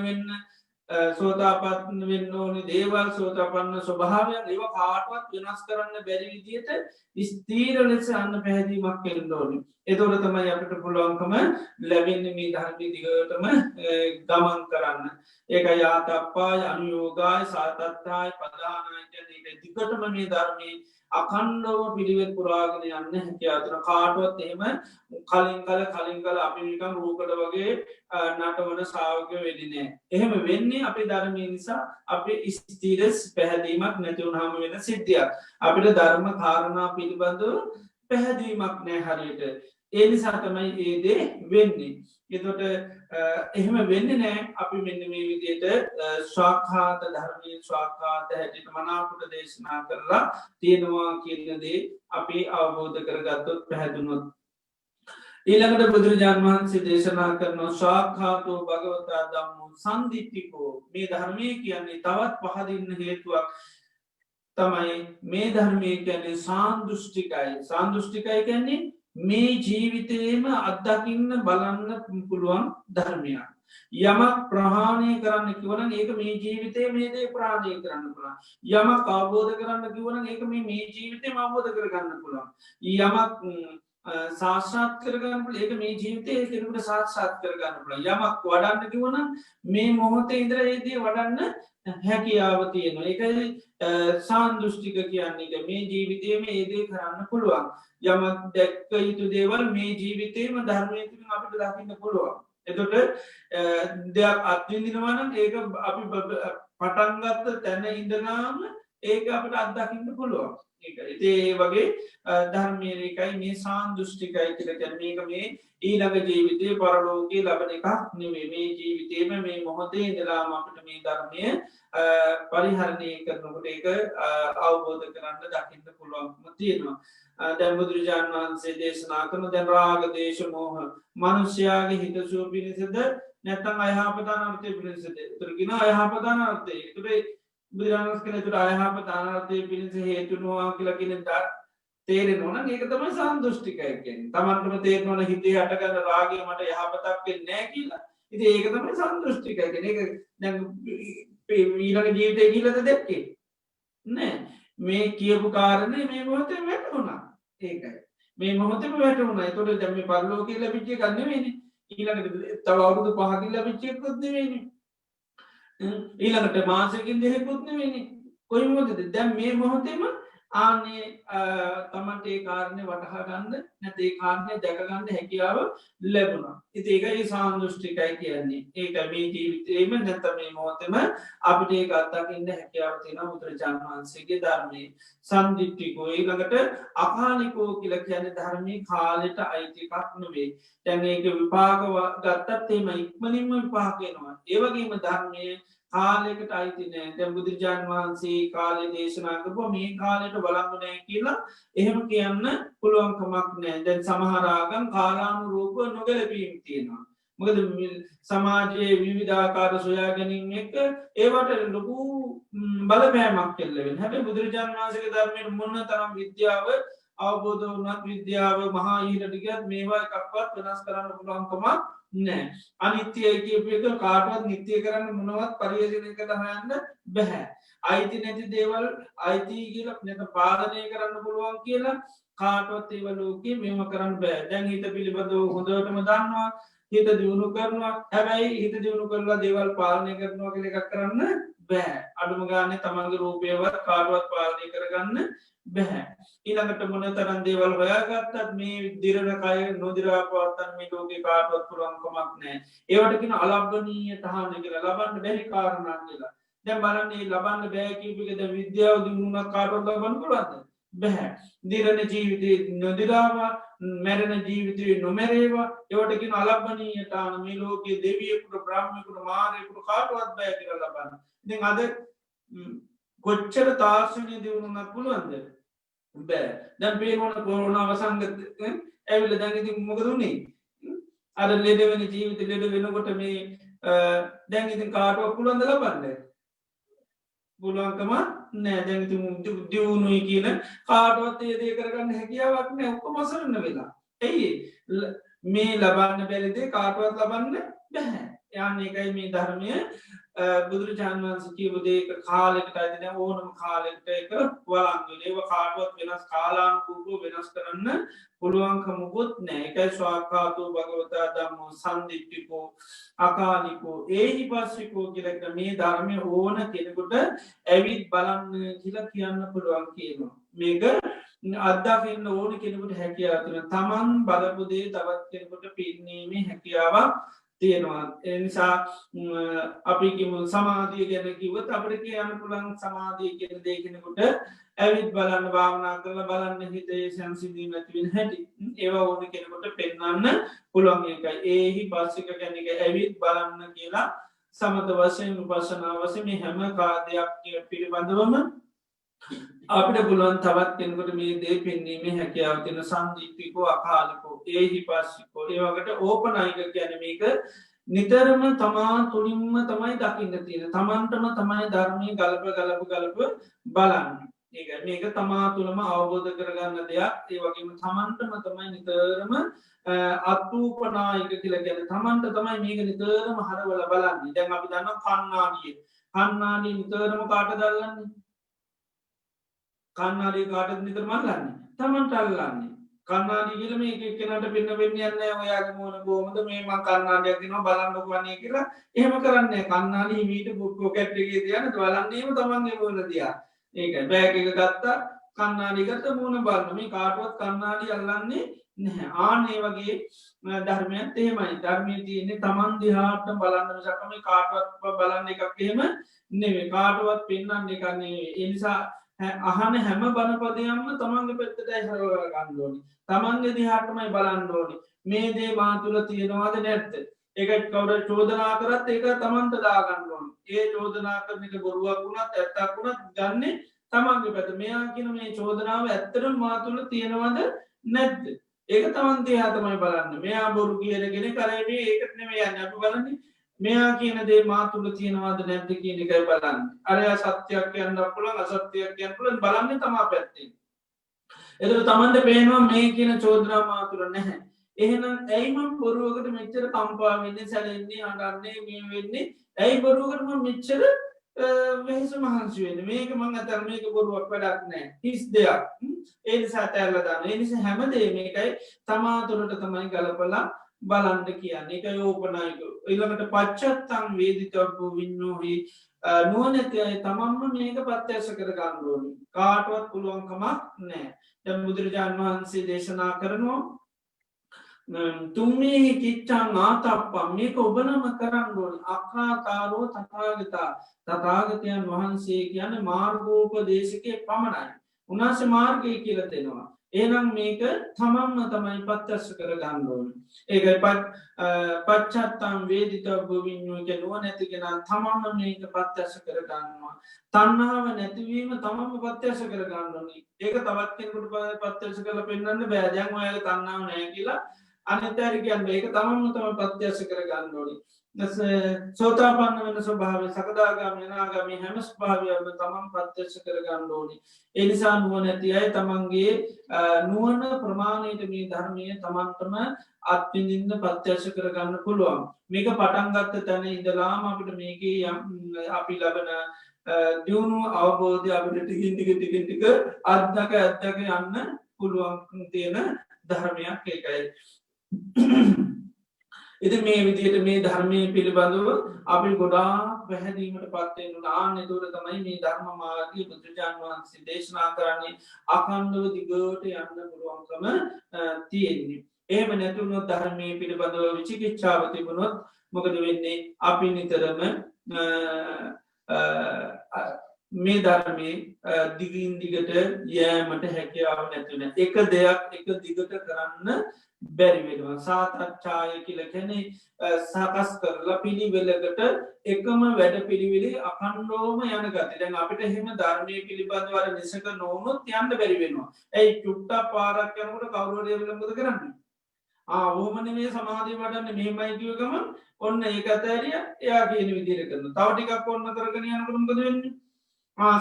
වෙන්න ඕනේ දේවල් සෝතාපන්න ස්වභාවයන් ඒවා කාටවත් වෙනස් කරන්න බැරි විදිහට ස්ථීර ලෙස අන්න පැහැදීමක් වෙන්න ඕනේ. එතකොට තමයි අපිට පුළුවන්කම ලැබෙන්නේ මේ ධර්මයේ දිගටම ගමන් කරන්න. ඒක යාතප්පාය අනුයෝගාය සාතත්තාය පදානාය කියන එක දිගටම මේ ධර්මයේ අඛණ්ඩව පිළිවෙත් පුරාගෙන යන්න හැකියාව තියෙන කාටවත් එහෙම කලින් කල අපි නිකන් රූකඩ වගේ නටවන ශ්‍රාවකයෝ වෙන්නේ නැහැ. එහෙම වෙන්නේ අපේ ධර්මයේ නිසා අපේ ස්ථිරස් පැහැදීමක් නැති වුනහම වෙන සිද්ධියක්. අපිට ධර්ම කාරණා පිළිබඳව පැහැදීමක් නැහැ හරියට. ඒ නිසා තමයි ඒ දේ වෙන්නේ. එතකොට එහෙම වෙන්නේ නැහැ. අපි මෙන්න මේ විදිහට ස්වාක්ඛාත ධර්මයේ ස්වාක්ඛාත හැටියට මනාවකට දේශනා කරලා තියෙනවා කියන දේ අපි අවබෝධ කරගත්තොත් පැහැදුනොත් ඊළඟට බුදුරජාණන් වහන්සේ දේශනා කරනවා ස්වාක්ඛාතෝ භගවතා ධම්මෝ සම්දිට්ඨිකෝ මේ ධර්මයේ කියන්නේ තවත් පහදින්න හේතුවක් තමයි මේ ධර්මයේ කියන්නේ සාන්දෘෂ්ටිකයි. සාන්දෘෂ්ටිකයි කියන්නේ මේ ජීවිතේම අත්දකින්න බලන්න පුළුවන් ධර්මයක්. යමක් ප්‍රහාණය කරන්න කිවන ඒක මේ ජීවිතය මේ දේ ප්‍රාණය කරන්න පුළා. යමක් අවබෝධ කරන්න කිවන ඒක මේ ජීවිතය අවබෝධ කරගන්න පුළා. යමක් සාක්ෂාත් කරගන්න ඒක මේ ජීවිතය කෙනකට සාක්ෂාත් කරගන්න පුළ යමක් වඩන්න කිවන මේ මොහොතේ ඉදර ඒදී වඩන්න හැකියාව තියෙනවා. එකයි සාන්දෘෂ්ටික කියන්නේ මේ ජීවිතයම ඒදේ කරන්න පුළුවන්. යමක් දැක්ක යුතු දේවල් මේ ජීවිතයම ධර්මයතුරින් අපිට දකින්න පුළුවන්. එතොට දෙයක් අත්විඳිනවනම් ඒක අපි පටන්ගත්ත තැන ඉඳනාම ඒක අපට අත්දකින්න පුළුවන්. ඒ වගේ ධර්මයකයි මේ සාන්දෘෂ්ටිකයි කියල කැනීක මේ ඊළඟ ජීවිතය පරලෝකයේ ලබන එකක් නෙවේ මේ ජීවිතේම මේ මොහොතේ ඉඳලාම අපට මේ ධර්මය පරිහරණය කරනකොට ඒක අවබෝධ කරන්න දකින්න පුළුවන්ම තියෙනවා. දැන් බුදුරජාණන් වහන්සේ දේශනා කරන දැන් රාග දේශ මෝහ මනුෂ්‍යයාගේ හිතසුව පිණිසද නැත්තම් අයහපතානර්ථය පිණිසද තුරගෙන අයහපතානර්ථය තුරේ බුදුරජාණන් කළ තුර අයහපතානර්ථය පිණිස හේතුනවා කියලකින තේරෙන ඕන ඒක තම සන්දෘෂ්ටිකයකෙන් තමන්ටම තේරනවන හිතේ හටගන්න රාගේ මට යහපතක්ෙන් නෑ කියලා ඉති ඒක තම සන්දෘෂ්ටිකයගෙන එක ඊළඟ ජීවිතය කියලද දෙක්කේ නෑ මේ කියපු කාරණය මේ මොහොතේ වැටුණා ඒකයි මේ මොහොතම වැටුණා තොට දැම පරලෝ කියලා පිච්චේ ගන්න වෙන ඊළඟට තව අවුරුදු පහකිල්ල පිච්චෙකුත්න වෙන ඊළඟට මාසකින් දෙහෙකුත්න වෙන කොයි මොදද දැම් මේ මොහොතේම ආනේ තමන්ට ඒ කාරණය වටහාගන්න නැතේ කාරණය දැකගන්න හැකියාව ලැබුණා. ඉති ඒකයි සාන්දෘෂ්ටිකයි කියන්නේ ඒක මේ ජීවිතේම නැත මේ මොහොතම අපිට ඒ අත්තකින්න හැකියාව තියෙන බුදුරජාණන් වහන්සේගේ ධර්මය සන්දිිට්ටිකෝ ඊළඟට අකාලිකෝ කියල කියන ධර්මය කාලෙට අයිතිකක් නොවේ. තැන් ඒක විපාක ගත්තත් එම ඉක්මනින්ම විපාකයනවා. ඒවගේම ධර්මය කාලෙකට අයිතිනෑ දැ බුදුරජාණන් වහන්සේ කාලය දේශනාකපුව මේ කාලෙට බලංගුනෑ කියලා එහෙම කියන්න පුළුවන්කමක් නෑ දැන් සමහරාගම් කාලානු රූප නොගැලපීම් තියෙනවා. මොකද සමාජයේ විවිධාකාර සොයා ගැනීම එක ඒවට ලොකු බලපෑමක් කෙල්ලවෙන් හැබ බුදුරජාණන් වහන්සක ධර්මයට මොන්න තරම් විද්‍යාව අවබෝධ වනත් විද්‍යාව මහා ඊරටිකත් මේවා එකක්වත් වෙනස් කරන්න පුළුවන්කමක් නෑ අනිත්‍යය කියපක කාටවත් නිත්‍යය කරන්න මොනවත් පරියෝජනය කළ හයන්න බැහැ. අයිති නැති දේවල් අයිති කියල නැත පාලනය කරන්න පුළුවන් කියලා කාටවත් ඒව ලෝකයේ මෙම කරන්න බෑ දැන් හිත පිළිබඳව හොඳටම දන්නවා හිත දියුණු කරනවා හැබැයි හිත දියුණු කරලා දේවල් පාලනය කරනවා කළ එකක් කරන්න බෑ අඩුම ගානය තමන්ගේ රූපයවත් කාටවත් පාලනය කරගන්න බැහැ. ඊළඟට මොන තරන් දේවල් හොයාගත්තත් මේ දිරණකය නොදිරාපවත්තන් මේ ලෝකේ කාටවත් පුරුවන්කමක් නෑ. ඒවටකින අලබ්බනීය තහන කියලා ලබන්න බැරි කාරණා කියලා. දැන් බලන්නේ ලබන්න බෑකිපිකද විද්‍යාව දිනුණක් කාටවත් ලබන්න පුළුවන්ද? බැහැ. දිරණ ජීවිතය නොදිරාව මැරෙන ජීවිතය නොමැරේවා ඒවටකින අලබ්බනීය තාන මේ ලෝකයේ දෙවියකුට බ්‍රහ්මිකුට මාරයකුට කාටවත් බෑ කියලා ලබන්න. ඉතින් අද කොච්චර තාර්ශනය දියුණුනක් පුළුවන්ද? බෑ. දැන් පේනවන කොරෝනා වසංගත ඇවිල්ල දැන් ඉතින් මොකදුනේ? අර ලෙඩ වෙන ජීවිත ලෙඩ වෙනකොට මේ දැන් ඉතින් කාටවත් පුළුවන්ද ලබන්න? පුළුවන්කම නෑ. දැන් ඉතින් දියුණුයි කියන කාටවත් ඒ දේ කරගන්න හැකියාවක් නෑ. ඔක්කොම අසරණ වෙලා. ඇයි? මේ ලබන්න බැරි දේ කාටවත් ලබන්න බැහැ. යන්න එකයි මේ ධර්මය බුදුරජාණන් වහන්සේ කියපු දේ එක කාලෙකට අයිති නෑ ඕනම කාලෙකට එක වළං වෙන ඒවා කාටවත් වෙනස් කාලානුරූපව වෙනස් කරන්න පුළුවන්කමකුත් නෑ ඒකයි ස්වාක්ඛාතෝ භගවතා ධම්මෝ සම්දිට්ඨිකෝ අකාලිකෝ ඒහිපස්සිකෝ කියලා මේ ධර්මය ඕන කෙනෙකුට ඇවිත් බලන්න කියලා කියන්න පුළුවන් කියනවා මේක අත්දකින්න ඕන කෙනෙකුට හැකියාව තියෙනවා තමන් බලපු දේ තවත් කෙනෙකුට පින්නීමේ හැකියාවක් තියෙනවා එනිසා අපි කිව්ව සමාධිය ගැන කිව්වොත් අපිට කියන්න පුළුවන් සමාධිය කියන දේ කෙනෙකුට ඇවිත් බලන්න භාවනා කරලා බලන්න හිතේ සංසිඳීම ඇති වෙන හැටි ඒවා ඕන කෙනෙකුට පෙන්වන්න පුළුවන් එකයි ඒහිපස්සික කියන එක ඇවිත් බලන්න කියලා සමත වශයෙන් විපස්සනා වශයෙන් මේ හැම කාර්යයක් පිළිබඳවම අපිට පුළුවන් තවත් කෙනෙකුට මේ දේ පෙන්වීමේ හැකියාව තියෙන සම්දිට්ඨිකෝ අකාලිකෝ ඒහිපස්සිකෝ ඒ වගේට ඕපනායික කියන්නේ මේක නිතරම තමා තුලින්ම තමයි දකින්න තියෙන තමන්ටම තමයි ධර්මයේ ගලප බලන්න ඒක මේක තමා තුළම අවබෝධ කරගන්න දෙයක් ඒ වගේම තමන්ටම තමයි නිතරම අත්ූපනායික කියලා කියන්නේ තමන්ට තමයි මේක නිතරම හරවල බලන්නේ දැන් අපි දන්නවා කන්නාඩිය නිතරම කාටද අල්ලන්නේ කන්නාඩිය කාටද නිතරම අල්ලන්නේ තමන්ට අල්ලන්නේ කන්නාඩිය කියලා මේක එක්කෙනාට පෙන්න වෙන්නේ නැහැ ඔයාගේ මොන කොහමද මේ මං කන්නාඩියක් දෙනවා බලන්නකෝ අනේ කියලා එහෙම කරන්නේ කන්නාඩිය මීට පොකට් එකේ තියන බලන්නේම තමන්ගේ මොන දිහා ඒකයි බෑග් එක ගත්තා කන්නාඩිය ගත්ත මොන බලන්න මේ කාටවත් කන්නාඩිය අල්ලන්නේ නැහැ ආන් ඒ වගේ ධර්මයත් එහෙමයි ධර්මයේ තියෙන්නේ තමන් දිහාට බලන්න මිසක් මේ කාටවත් බලන්න එකක් එහෙම නෙමෙයි කාටවත් පෙන්වන්න එකක් නෙමෙයි ඒ නිසා අහන හැම බණපදයක්ම තමන්ගේ පැත්තට හරවලා ගන්න ඕනේ. තමන්ගේ දිහාටමයි බලන්න ඕනේ. මේ දේ මා තුල තියනවාද නැද්ද? ඒක කවුරු චෝදනා කරත් ඒක තමන්ට දා ගන්න ඕනේ. ඒ චෝදනා කරන එක බොරුවක් වුණත් ඇත්තක් වුණත් ගන්නේ තමන්ගේ පැත්ත. මෙයා කියන මේ චෝදනාව ඇත්තටම මා තුල තියනවද නැද්ද? ඒක තමන් දිහා තමයි බලන්නේ. මෙයා බොරු කියන කෙනෙක් කරේ මේ ඒකට නෙමෙයි යන්නේ. අපි බලන්නේ මෙයා කියන දේ මා තුල තියෙනවද නැද්ද කියන එකයි බලන්නේ. අරයා සත්‍යයක් කියන්න පුළුවන් අසත්‍යයක් කියන්න පුළුවන් බලන්නේ තමා පැත්තෙන්. එතකොට තමන්ට පේනවා මේ කියන චෝදනාව මා තුල නැහැ. එහෙනම් ඇයි මම බොරුවකට මෙච්චර කම්පා වෙන්නේ සැලෙන්නේ අඬන්නේ මේ වෙන්නේ? ඇයි බොරුවකට මම මෙච්චර වෙහස මහන්සි වෙන්නේ? මේක මං අතර මේක බොරුවක් වැඩක් නැහැ. හිස් දෙයක්. ඒ නිසා තැරලා දාන්න. ඒ නිසා හැමදේම මේකයි තමා තුළට තමයි ගලපලා බලන්න කියන්නේ ඒක යෝපනායක ඊළඟට පච්චත්තං වේදිතබ්බෝ විඤ්ඤෝහි නුවණැති අය තමන්ම මේක ප්‍රත්‍යක්ෂ කර ගන්න ඕනේ කාටවත් පුළුවන්කමක් නැහැ දැන් බුදුරජාන් වහන්සේ දේශනා කරනවා තුම්මේහි කිච්ඡං ආතප්පම් මේක ඔබනම කරන්න ඕනේ අක්ඛාතාරෝ තථාගතයන් වහන්සේ කියන්නේ මාර්ගෝපදේශකේ පමණයි උන්වහන්සේ මාර්ගය කියලා දෙනවා එහෙනම් මේක තමන්ම තමයි ප්‍රත්‍යක්ෂ කර ගන්න ඕනේ. ඒකයි පච්චත්තං වේදිතබ්බෝ විඤ්ඤෝහි නුවණැති කෙනා තමන්ම මේක ප්‍රත්‍යක්ෂ කර ගන්නවා. තණ්හාව නැතිවීම තමන්ම ප්‍රත්‍යක්ෂ කර ගන්න ඕනේ. ඒක තවත් කෙනෙකුට ප්‍රත්‍යක්ෂ කරලා පෙන්වන්න බෑ. දැන් ඔයාලගේ තණ්හාව නැහැ කියලා අනිත් අය කියන්නේ ඒක තමන්ම තමයි ප්‍රත්‍යක්ෂ කර ගන්න ඕනේ. සෝතාපන්න වෙන ස්වභාවය සකදාගාමී අනාගාමී හැම ස්වභාවයක්ම තමන් ප්‍රත්‍යක්ෂ කර ගන්න ඕනේ. ඒ නිසා නුවණැති අය තමන්ගේ නුවණ ප්‍රමාණයට මේ ධර්මයේ තමන්ටම අත්විඳින්න ප්‍රත්‍යක්ෂ කර ගන්න පුළුවන්. මේක පටන් ගත්ත තැන ඉඳලාම අපිට මේකේ අපි ලබන දියුණු අවබෝධය අපිට ටිකින් ටික අත්දක යන්න පුළුවන් තියෙන ධර්මයක් ඒකයි. ඉතින් මේ විදිහට මේ ධර්මයේ පිළිබඳව අපි ගොඩාක් පැහැදීමට පත් වෙනවා. ආනෙතොර තමයි මේ ධර්ම මාර්ගය බුදුජාන් වහන්සේ දේශනා කරන්නේ අඛණ්ඩව දිගට යන්න පුළුවන්කම තියෙන්නේ. එහෙම නැතුනොත් ධර්මයේ පිළිබඳව විචිකිච්ඡාව තිබුණොත් මොකද වෙන්නේ? අපි නිතරම මේ ධර්මයේ දිගින් දිගට යෑමට හැකියාව නැති වෙන. එක දෙයක් එක දිගට කරන්න බැරි වෙනවා. සාකච්ඡාය කියලා කියන්නේ සකස් කරලා පිළිවෙලකට එකම වැඩ පිළිවෙලේ අඛණ්ඩවම යන ගතිය. දැන් අපිට එහෙම ධර්මයේ පිළිබඳව අර නිසක නොවුනොත් යන්න බැරි වෙනවා. ඒයි චුට්ටක් පාරක් යනකොට කවුරු හරි එවලා මොකද කරන්නේ? ඕම නෙමෙයි සමාධිය වඩන්නේ මෙහෙමයි කියව ගමන් ඔන්න ඒක ඇතෑරිය එයා කියන විදිහට කරනවා. තව ටිකක් ඔන්න කරගෙන යනකොට මොකද වෙන්නේ?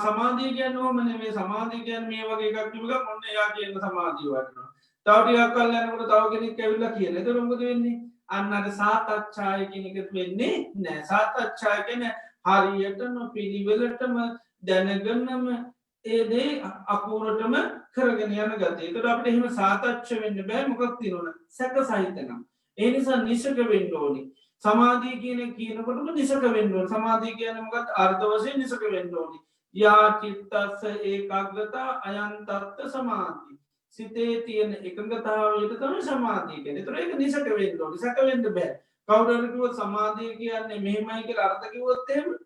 සමාධිය කියන්නේ ඕම නෙමෙයි සමාධිය කියන්නේ මේ වගේ එකක් කිව්ව ගමන් ඔන්න එයා කියන සමාධිය වඩනවා. තව ටිකක් කල් යනකොට තව කෙනෙක් ඇවිල්ලා කියන. එතකොට මොකද වෙන්නේ? අන්න අර සාතච්ඡාය කියන එක වෙන්නේ නැහැ. සාතච්ඡාය කියන්නේ හරියටම පිළිවෙලටම දැනගන්නම ඒ දේ අකුරටම කරගෙන යන ගතිය. ඒකට අපිට එහෙම සාකච්ඡා වෙන්න බෑ මොකක් තියෙනවද? සැක සහිතනම්. ඒ නිසා නිසක වෙන්න ඕනි. සමාධිය කියනකොටම නිසක වෙන්න ඕනි. සමාධිය කියන්නේ මොකක්ද? අර්ථ වශයෙන් නිසක වෙන්න ඕනි. යා චිත්තස්ස ඒකාග්‍රතා අයං තත්ත සමාධි. සිතේ තියෙන එකඟතාවයට තමයි සමාධිය කියන්නේ. ඒතර ඒක නිසක වෙන්න ඕනි. සැක වෙන්න බෑ. කවුරු හරි කිව්වොත් සමාධිය කියන්නේ මෙහෙමයි කියලා අර්ථ කිව්වොත් එහෙම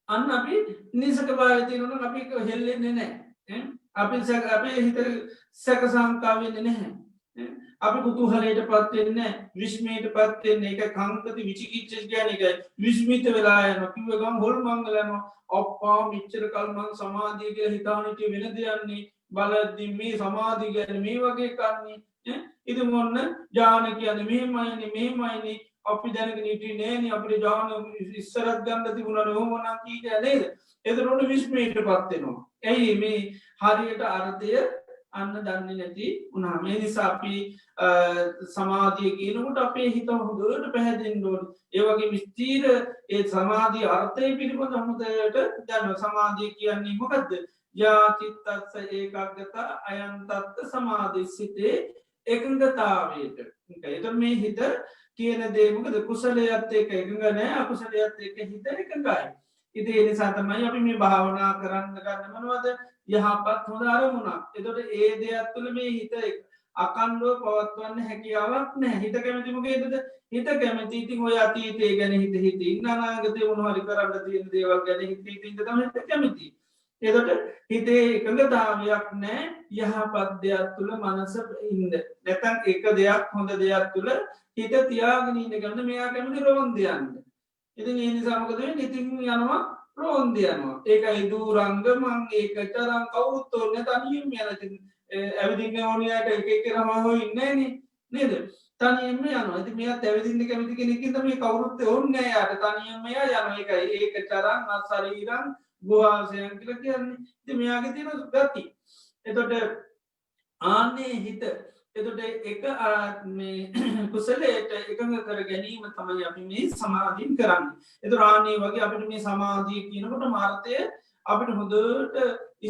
අන්න අපි නිසක භාවය තියෙනවා නම් අපි හෙල්ලෙන්නේ නැහැ. අපේ හිත සැක සංකා වෙන්නේ නැහැ. අපි කුතුහලයට පත් වෙන්නේ නැහැ. විස්මයට පත් වෙන්නේ ඒක කංකති විචිකිච්ඡා කියන්නේ ඒක විස්මිත වෙලා යනවා. කිව්ව ගමන් හොල් මංගල යනවා. අප්පා මෙච්චර කල් මං සමාධිය කියලා හිතාන හිටියේ වෙන දෙයන්නේ බලද්දි මේ සමාධිය කියන්නේ මේ වගේ කන්නේ. ඉතින් මොන්න ඥාන කියන්නේ මෙහෙමයිනේ අපි දැනගෙන හිටියේ නෑනේ අපිට ඥාන ඉස්සරක් ගන්න තිබුණානේ ඕම නම් කීකෑ නේද? එතකොට විස්මයටපත් වෙනවා. ඇයි මේ හරියට අර්ථය අන්න දන්නේ නැති වුණා. මේ නිසා අපි සමාධිය කියනකොට අපේ හිත හොඳට පැහැදෙන්න ඕනේ. ඒ වගේ ස්ථීර ඒ සමාධිය අර්ථය පිළිබඳ හොඳට දන්නවා. සමාධිය කියන්නේ මොකද්ද? යා චිත්තස්ස ඒකාග්‍රතා අයං තත්ත සමාධිසිතේ එකඟතාවයට. එතකොට මේ හිත කියන දේ මොකද? කුසලයට එක්ක එකඟ නැහැ, අකුසලයට එක්ක හිත එකඟයි. ඉතින් ඒ නිසා තමයි අපි මේ භාවනා කරන්න ගන්න මොනවද? යහපත් හොඳ අරමුණක්. එතකොට ඒ දෙයක් තුළ මේ හිත අකණ්ඩව පවත්වන්න හැකියාවක් නැහැ. හිත කැමති මොකේදද? හිත කැමති ඉතින් ඔය අතීතය ගැන හිත ඉන්න අනාගතේ මොනවා හරි කරන්න තියෙන දේවල් ගැන හිත ඉන්න තමයි හිත කැමති. එතකොට හිතේ එකඟතාවයක් නැහැ යහපත් දෙයක් තුළ මනස ඉන්න. නැත්නම් එක දෙයක් හොඳ දෙයක් තුළ හිත තියාගෙන ඉන්න ගන්න මෙයා කැමති රෝන්ද යන්න. ඉතින් ඒ නිසා මොකද වෙන්නේ? ඉතින් යනවා රෝන්ද යනවා. ඒකයි දුරංග මං ඒකතරම් කවුරුත් ඕනේ තනියම යන ඉතින් ඇවිදින්න ඕනියට එක එක රම හොය ඉන්නේ නේද? තනියම යනවා. ඉතින් මෙයා ඇවිදින්න කැමති කෙනෙක් ඉඳ මේ කවුරුත් ඕනේ නැහැ යාට තනියම මෙයා යනවා. ඒකයි ඒකතරම් අශරීරං ගුහාසයන් කියලා කියන්නේ. ඉතින් මෙයාගේ තියෙන ගති. එතකොට ආන්නේ හිත එතකොට එක මේ කුසලයට එකඟ කර ගැනීම තමයි අපි මේ සමාධියෙන් කරන්නේ. එතකොට ආන්නේ වගේ අපිට මේ සමාධිය කියනකොට මාර්ථය අපිට හොඳට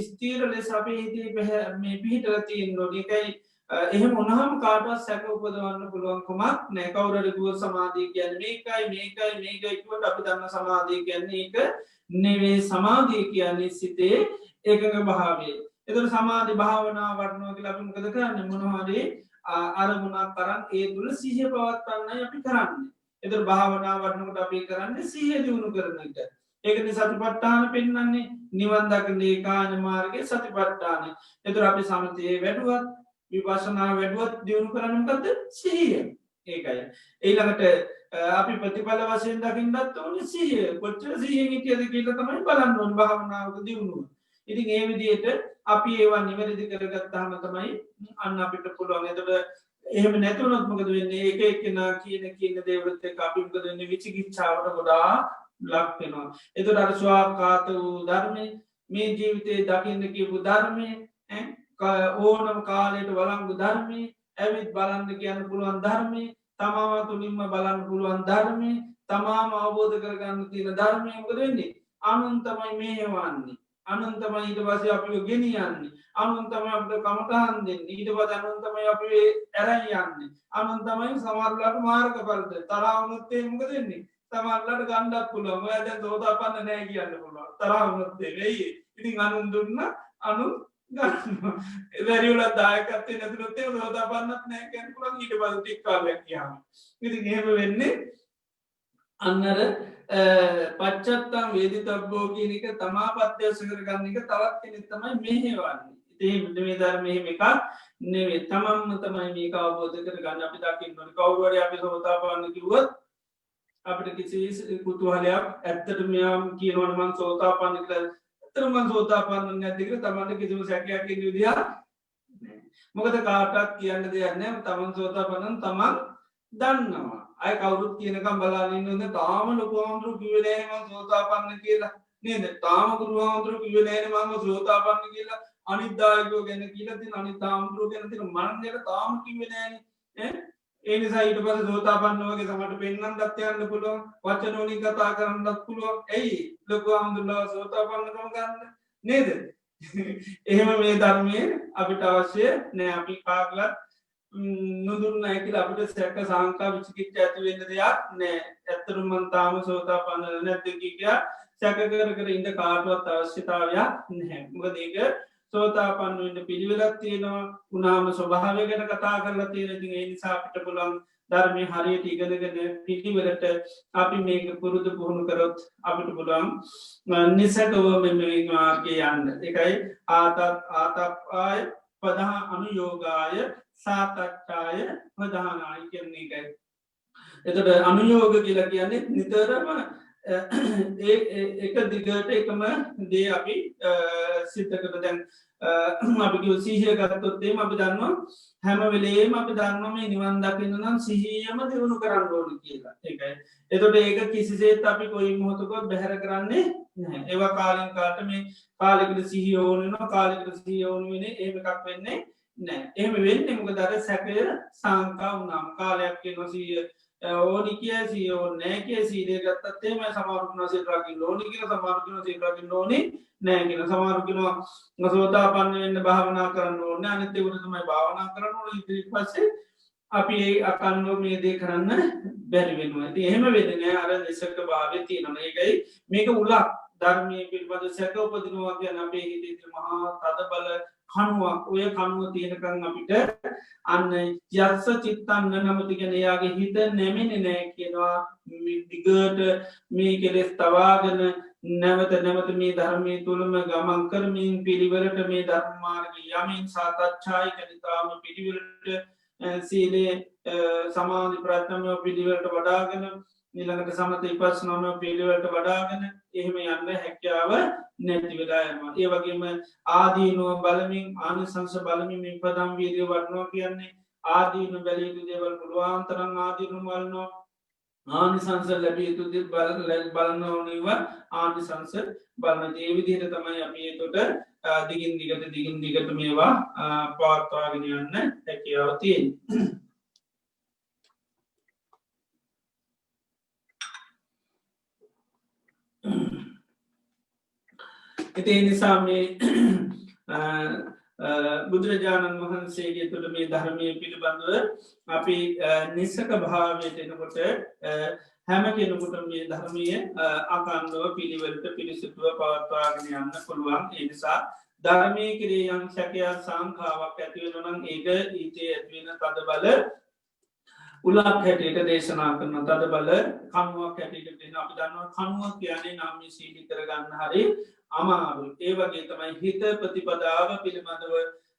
ස්ථීර ලෙස අපේ හිතේ මේ පිහිටලා තියෙන්න ඕනේ. ඒකයි එහෙම වුණාම කාටවත් සැක උපදවන්න පුළුවන් කමක් නැහැ. කවුරු හරි කිව්ව සමාධිය කියන්නේ මේකයි කිව්වට අපි දන්න සමාධිය කියන්නේ ඒක නෙවෙයි. සමාධිය කියන්නේ සිතේ ඒකඟ භාවය. එතකොට සමාධි භාවනා වඩනවා කියලා අපි මොකද කරන්නේ? මොනවා හරි අරමුණක් තරම් ඒ තුල සිහිය පවත්වන්නයි අපි කරන්නේ. එතකොට භාවනා වඩනකොට අපි කරන්නේ සිහිය දියුණු කරන එක. ඒකනේ සතිපට්ඨාන පෙන්වන්නේ නිවන් දකින ඒකාන මාර්ගයේ සතිපට්ඨාන. එතකොට අපි සමතේ වැඩුවත් විපස්සනා වැඩුවත් දියුණු කරන්නේ මොකද්ද? සිහිය. ඒකයි. ඊළඟට අපි ප්‍රතිඵල වශයෙන් දකින්නත් ඕනේ සිහිය. කොච්චර සිහියෙන් හිටියද කියලා තමයි බලන්න ඕනේ භාවනාවක දියුණුව. ඉතින් ඒ විදිහට අපි ඒවා නිවැරදි කරගත්තාම තමයි අන්න අපිට පුළුවන්. එතකොට එහෙම නැතුනොත් මොකද වෙන්නේ? එක එක්කෙනා කියන දේවලුත් එක්ක අපි මොකද වෙන්නේ? විචිකිච්ඡාවට ගොඩාක් ලක් වෙනවා. එතකොට අර ස්වාක්කාත වූ ධර්මයේ මේ ජීවිතේ දකින්න කියපු ධර්මයේ ඕනම කාලයට වළංගු ධර්මයේ ඇවිත් බලන්න කියන්න පුළුවන් ධර්මයේ තමාව තුලින්ම බලන්න පුළුවන් ධර්මයේ තමාම අවබෝධ කරගන්න තියෙන ධර්මයේ මොකද වෙන්නේ? අනුන් තමයි මේවන්නේ. අනුන් තමයි ඊට පස්සේ අපිව ගෙනියන්නේ. අනුන් තමයි අපිට කමටහන් දෙන්නේ. ඊට පස්සේ අනුන් තමයි අපිව ඇරන් යන්නේ. අනුන් තමයි සමහරලාට මාර්ගඵල දෙන්නේ. තරහ වුණොත් ඒ මොකද වෙන්නේ? සමහරලාට ගන්නත් පුළුවන්. ඔයා දැන් සෝතාපන්න නැහැ කියන්න පුළුවන්. තරහ වුණොත් වෙයි. ඉතින් අනුන් දුන්න අනුන් ගන්නවා. වැඩි වල දායකත්වයේ නැතුනොත් ඒ සෝතාපන්නත් නැහැ කියන්න පුළුවන්. ඊට පස්සේ ටික කාලයක් ගියාම. ඉතින් එහෙම වෙන්නේ අන්නර පච්චත්තම් වේදිතබ්බෝ කියන එක තමා පත්‍යස කරගන්න එක තවත් කෙනෙක් තමයි මෙහෙවන්නේ. ඉතින් මේ ධර්මයේ මෙහෙම එකක් නෙවෙයි. තමන්ම තමයි මේක අවබෝධ කරගන්න. අපි දකින්න ඕනේ කවුරු හරි අපි සෝතාපන්න කිව්වොත් අපිට කිසි කුතුහලයක් ඇත්තට මෙයා කියනවනේ මං සෝතාපන්න කියලා. ඇත්තටම මං සෝතාපන්න නැද්ද කියලා තමන්ට කිසිම සැකයක් ඉන්න විදියක් නැහැ. මොකද කාටවත් කියන්න දෙයක් නැහැ. තමන් සෝතාපන්න තමන් දන්නවා. අය කවුරුත් කියනකම් බලාගෙන ඉන්නොත් තාම ලොකු ආන්දරු කිව්වේ නැහැ මම සෝතාපන්න කියලා නේද? තාම ගුරු ආන්දරු කිව්වේ නැහැ මම සෝතාපන්න කියලා. අනිත් දායකයෝ ගැන කියලා තියෙන අනිත් ආන්දරු ගැන තියෙන මනන්දේට තාම කිව්වේ නැහනේ. ඒ නිසා ඊට පස්සේ සෝතාපන්න වගේ සමහරට පෙන්වන්නත් යන්න පුළුවන් වචන වලින් කතා කරන්නත් පුළුවන් ඇයි ලොකු අම්දුල්ලා සෝතාපන්නකම ගන්න නේද එහෙම මේ ධර්මයේ අපිට අවශ්‍ය නෑ අපි කාගලත් නොදුන්න ඇකිල අපිට සැක සංකා විචිකිච්ච ඇති වෙන්න දෙයක් නෑ ඇත්තරුම් මන්තාම සෝතාපන්න නැතිකිකයා සැක කර ඉන්න කාටුවත් අවශ්‍යතාවයක් නැහැ මොකදේක සෝතාපන්න වන්න පිළිවෙලත් තියෙනවා උනාම ස්වභාවය ගැන කතා කරලා තියෙන ති ඒ නිසාපිට පුළන් ධර්මය හරියට ඉගෙනගෙන පිටිවලට අපි මේක පුරුදු පුහුණු කරොත් අපිට පුළන් නිසකව මෙමවාගේ යන්න එකයි ආතප්ආය පදහ අනුයෝගාය සාතච්ඡාය ප්‍රධානායි කියන්නේ එකයි. එතට අනුයෝග කියලා කියන්නේ නිතරම එක දිගට එකම දේ අපි සිද්ධකට දැන් අපි සිහිය ගත්තොත්තේම අපි දන්නවා හැම වෙලේම අපි දන්නම නිවන් දකින්න නම් සිහියම දියුණු කරන්න ඕන කියලා එකයි. එතොට ඒක කිසිසේත් අපි කොයි මොහොතකොත් බැහැර කරන්නේ ඒවා කාලින් කාට මේ කාලෙකට සිහියෝනන කාලෙකට සිහියෝන වෙන ඒමකක් වෙන්නේ නෑ එහම වෙන්න මොක දර සැකය සංකා වනම් කාලයක් නොසීය ඕනි කිය සියෝ නෑ කිය සීරය ගත්තත්තේම සමාරුණ සිරාකින් ලෝනි කියල සමාරුණ සිරාකින් ලෝනි නෑගෙන සමාරුකිනවා සෝතා පන්න වෙන්න භාවනා කරන්න ඕන්න අනතේ වරතුමයි භාවනා කරන්න ඕන ඉදිරි පස්සේ අපි ඒ අකන්ලෝ මේ දේ කරන්න බැරි වෙනවා ඇති එහෙම වෙදනෑ අර දෙසක භාවය තියනන එකයි මේක උලක් ධර්මය පිල්බඳ සැක උපදිනවා කියන අපේ හිතේ මහා තද බල කනුවක් ඔය කනුව තියෙනකං අපිට අන්න යස්ස චිත්තන්න නමතිගෙන එයාගේ හිත නැමෙන නෑ කියනවා දිගට මේ කෙලෙස් තවාගෙන නැවත නැවත මේ ධර්මය තුළම ගමන් කරමින් පිළිවලට මේ ධර්මාර්ග යමින් සාතච්ඡායි කනිතාම පිළිවලට සීලේ සමාධි ප්‍රත්නමය පිළිවලට වඩාගෙන නිළඟට සමත ඉපස් නොම පිළිවලට වඩාගෙන එහෙම යන්න හැකියාව නැති වෙලායම ඒ වගේම ආදීනුව බලමින් ආනිසංස බලමින් ඉපදම් වීදිය වටනවා කියන්නේ ආදීනු බැලීතු දේවල් පුළුවන්තරන් ආදීනු වලනවා ආනිසංස ලැබිය යුතු බලනවනව ආනිසංස බලන දේවිදිහට තමයි අපි තොට දිගින් දිගට මේවා පවත්වාගෙන යන්න හැකියාව තියෙන් ඉතිේ නිසා මේ බුදුරජාණන් වහන්සේගේ තුළ මේ ධර්මය පිළිබඳව අපි නිසක භාවයට එනකොට හැම කෙනකුට මේ ධර්මය අකන්දුව පිළිවලට පිළිසිතුව පවත්වාගෙන යන්න පුළුවන් එනිසා ධර්මය කිරේ යම් සැකයා සංඛාවක් ඇතිවෙනනම් ඒක ඊතේ ඇත්වෙන තද බල උලක් හැටියට දේශනා කරන තද බල කනුවක් හැටියට දෙන අපි දන්නවා කනුවක් කියන්නේ නම් සීලි කරගන්න හරි අමාරු ඒ වගේ තමයි හිත ප්‍රතිපදාව පිළිබඳව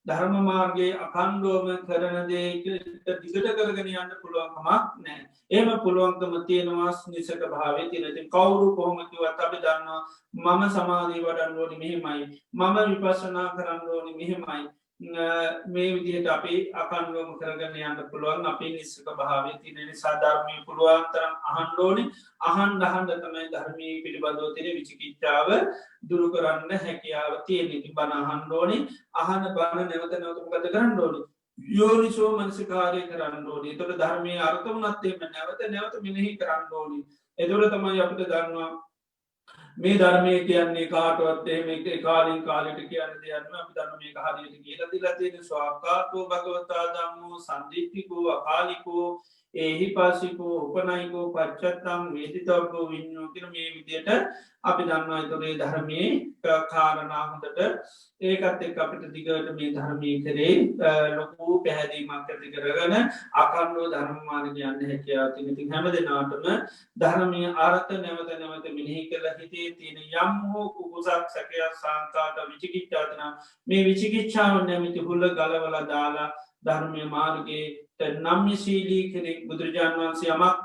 ධර්ම මාර්ගයේ අකණ්ඩුවම කරන දේ දිගට කරගෙන යන්න පුළුවන්කමක් නෑ එම පුළුවන්කම තියෙනවාස් නිසක භාවය තිනති කවුරු කොහොමකිවත් අපි දන්නවා මම සමාධී වඩන්ලෝනි මෙහෙමයි මම විපශනා කරන්නලෝනි මෙහෙමයි මේ විදිහට අපි අකන්ලෝම කරගන්න යන්න පුළුවන් අපි නිස්සක භාවය තිනෙන සාධර්මය පුළුවන්තරම් අහන්ලෝනි අහන් දහන්ඩ තමයි ධර්මී පිළිබඳව තින විචිකිච්චාව දුරු කරන්න හැකියාව තියෙනෙති බණ අහන්ලෝනි අහන බණ නැවත නැවතමගත කරන්න ඕනි යෝනිසෝ මනසිකාරය කරන්න ඕනි තොට ධර්මය අර්ථවනත්තේම නැවත නැවත මිනෙහි කරන්න ඕනි එදොල තමයි අපිට දන්නවා මේ ධර්මය කියන්නේ කාටවත්තේ මේක කාලින් කාලට කියන්න දෙයන්න අපි දන්න මේ හරියට කියල දිලතින ස්වාකාතෝ භගවතා දම්මෝ සන්දිිප්පිකෝ අකාලිකෝ ඒහි පාසිකෝ උපනයිකෝ පච්චත්තම් වේදිතවකෝ විඤ්ඥෝ කර මේ විදියට අපි දන්නවා තුරේ ධර්මය කාරණාහොඳට ඒකත් එක් අපිට දිගට මේ ධර්මය කරේ ලොකූ පැහැදීමක් ඇති කරගන අකණ්ඩෝ ධර්මමාන යන්න හැකයා තිනති හැම දෙනාටම ධර්මය අරත නැවත නැවත මිනිහි කළ හිතේ තියෙන යම් හෝ කුකුසක් සැකයක් සාන්තාට විචිකිච්චාතන මේ විචිකිච්ඡාව නැමිති හුල්ල ගලවල දාලා ධර්මය මාර්ගයේ නම්යශීලී කෙනෙක් බුදුරජාණන් වහන්සේ යමක්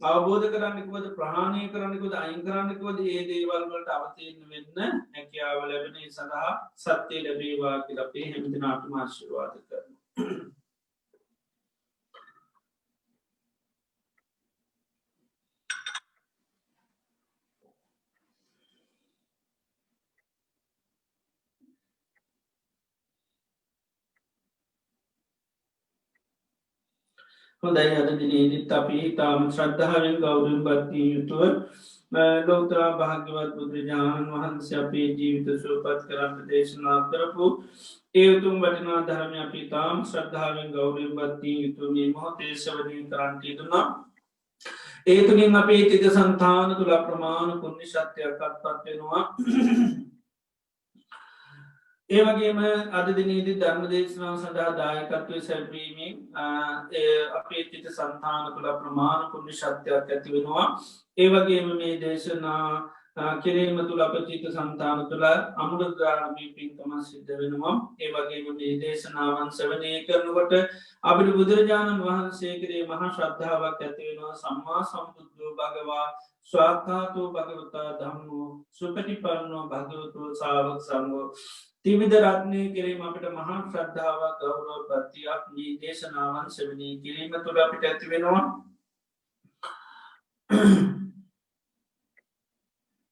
අවබෝධ කරන්නෙකුවද ප්‍රහණය කරන්නෙකුද අයින් කරන්නෙකුවද ඒ දේවල්වලට අවතයන්න වෙන්න හැකියාව ලැබෙන සඳහා සත්‍යය ලැබේවා කියල අපේ හැමතිනාට මාශිර්වාද කරන. හොඳයි අද දිනේදීත් අපි තාම ශ්‍රද්ධාවෙන් ගෞරවයෙන් භක්තියෙන් යුතුව ලෝතර භාග්‍යවත් බුදුරජාණන් වහන්සේ අපේ ජීවිත සුවපත් කරන්න දේශනා කරපු ඒ උතුම් වටිනා ධර්මය අපි තාම ශ්‍රද්ධාවෙන් ගෞරවයෙන් භක්තියෙන් යුතුව මේ මොහොතේ ශ්‍රවණය කරන්නට යෙදුණා. ඒ තුලින් අපේ චිත්ත සංතාන තුල ප්‍රමාණ පුණ්‍ය ශක්තියක් අත්පත් වෙනවා. ඒවගේම අද දිනේදී ධර්ම දේශනාව සඳහා දායකත්වය සැලවීමෙන් අපේ චිත්ත සංතාන තුළ ප්‍රමාණ පුණ්‍ය ශක්තියක් ඇති වෙනවා. ඒවගේම මේ දේශනා කිරීම තුළ අප චිත්ත සංතාන තුළ අමුරග්‍රාණමී පින්කම සිද්ධ වෙනවා. ඒවගේම මේ දේශනාවන් සවනය කරනකොට අපිට බුදුරජාණන් වහන්සේ කරේ මහා ශ්‍රද්ධාවක් ඇති වෙනවා. සම්මා සම්බුද්ධෝ භගවා ස්වාක්ඛාතෝ භගවතා ධම්මෝ සුපටිපන්නෝ භගවතෝ සාවක සංඝෝ තිවිධ රත්නය කිරීම අපිට මහා ශ්‍රද්ධාවක් ගෞරව ප්‍රත්තියක් මේ දේශනාවන් සෙවනී කිරීම තුළ අපිට ඇති වෙනවා.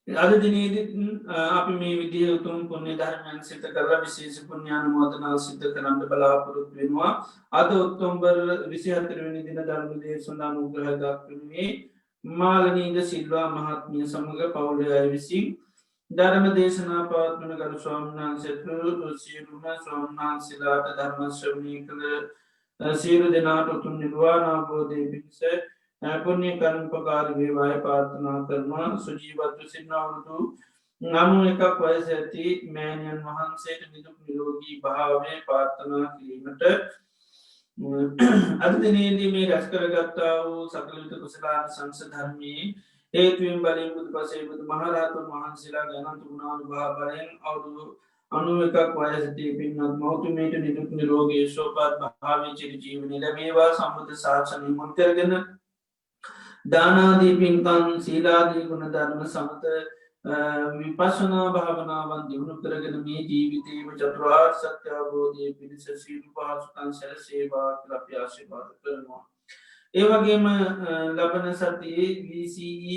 අද දිනේදීත් අපි මේ විදිහ උතුම් පුණ්‍ය ධර්මයන් සිත කරලා විශේෂ පුණ්‍යානුමෝදනා සිද්ධ කරන්න බලාපොරොත්තු වෙනවා. අද ඔක්තෝබර් 24 වෙනි දින ධර්ම දේශනා අනුග්‍රහ දක්වන්නේ මාලනීද සිල්වා මහත්මිය සමග පවුලේ අය විසින් ධර්ම දේශනා පවත්වන කරු ස්වාමිනාන්සේතුළු සියලුම ස්වාමිනාන්සේලාට ධර්ම ශ්‍රවණය කළ සියලු දෙනාට උතුම් නිර්වාණ අවබෝධය පිණිස පුණ්‍ය කර්මෝපකාරී වේවායි ප්‍රාර්ථනා කරනවා. සුජීවත්ව සිටින අවුරුදු 91ක් වයස ඇති මෑණියන් වහන්සේට නිදුක් නිරෝගී භාවය ප්‍රාර්ථනා කිරීමට අද දිනේදී මේ රැස් කරගත්තා වූ සකල විට කුසලානිසංස ධර්මයේ ඒතුවෙන් බලින් බුදු පසේ බුදු මහරහතුන් වහන්සේලා ගැනන්ත ගුණානුභාව බලයෙන් අවුරුදු 91ක් වයසදී පින්වත් මෞතුමියට නිදුක් නිරෝගී සුවපත් භාවයේ චිර ජීවනය ලැබේවා. සම්බුද්ධ ශාසනය මුල් කරගෙන දානාදී පින්කම් සීලාදී ගුණ ධර්ම සමත විපස්සනා භාවනාවන් දියුණු කරගෙන මේ ජීවිතේම චතුරාර්ය සත්‍ය අවබෝධය පිණිස සීල පහසුකම් සැලසේවා කියලා අපි ආශිර්වාද කරනවා. ඒ වගේම ලබන සතියේ VCE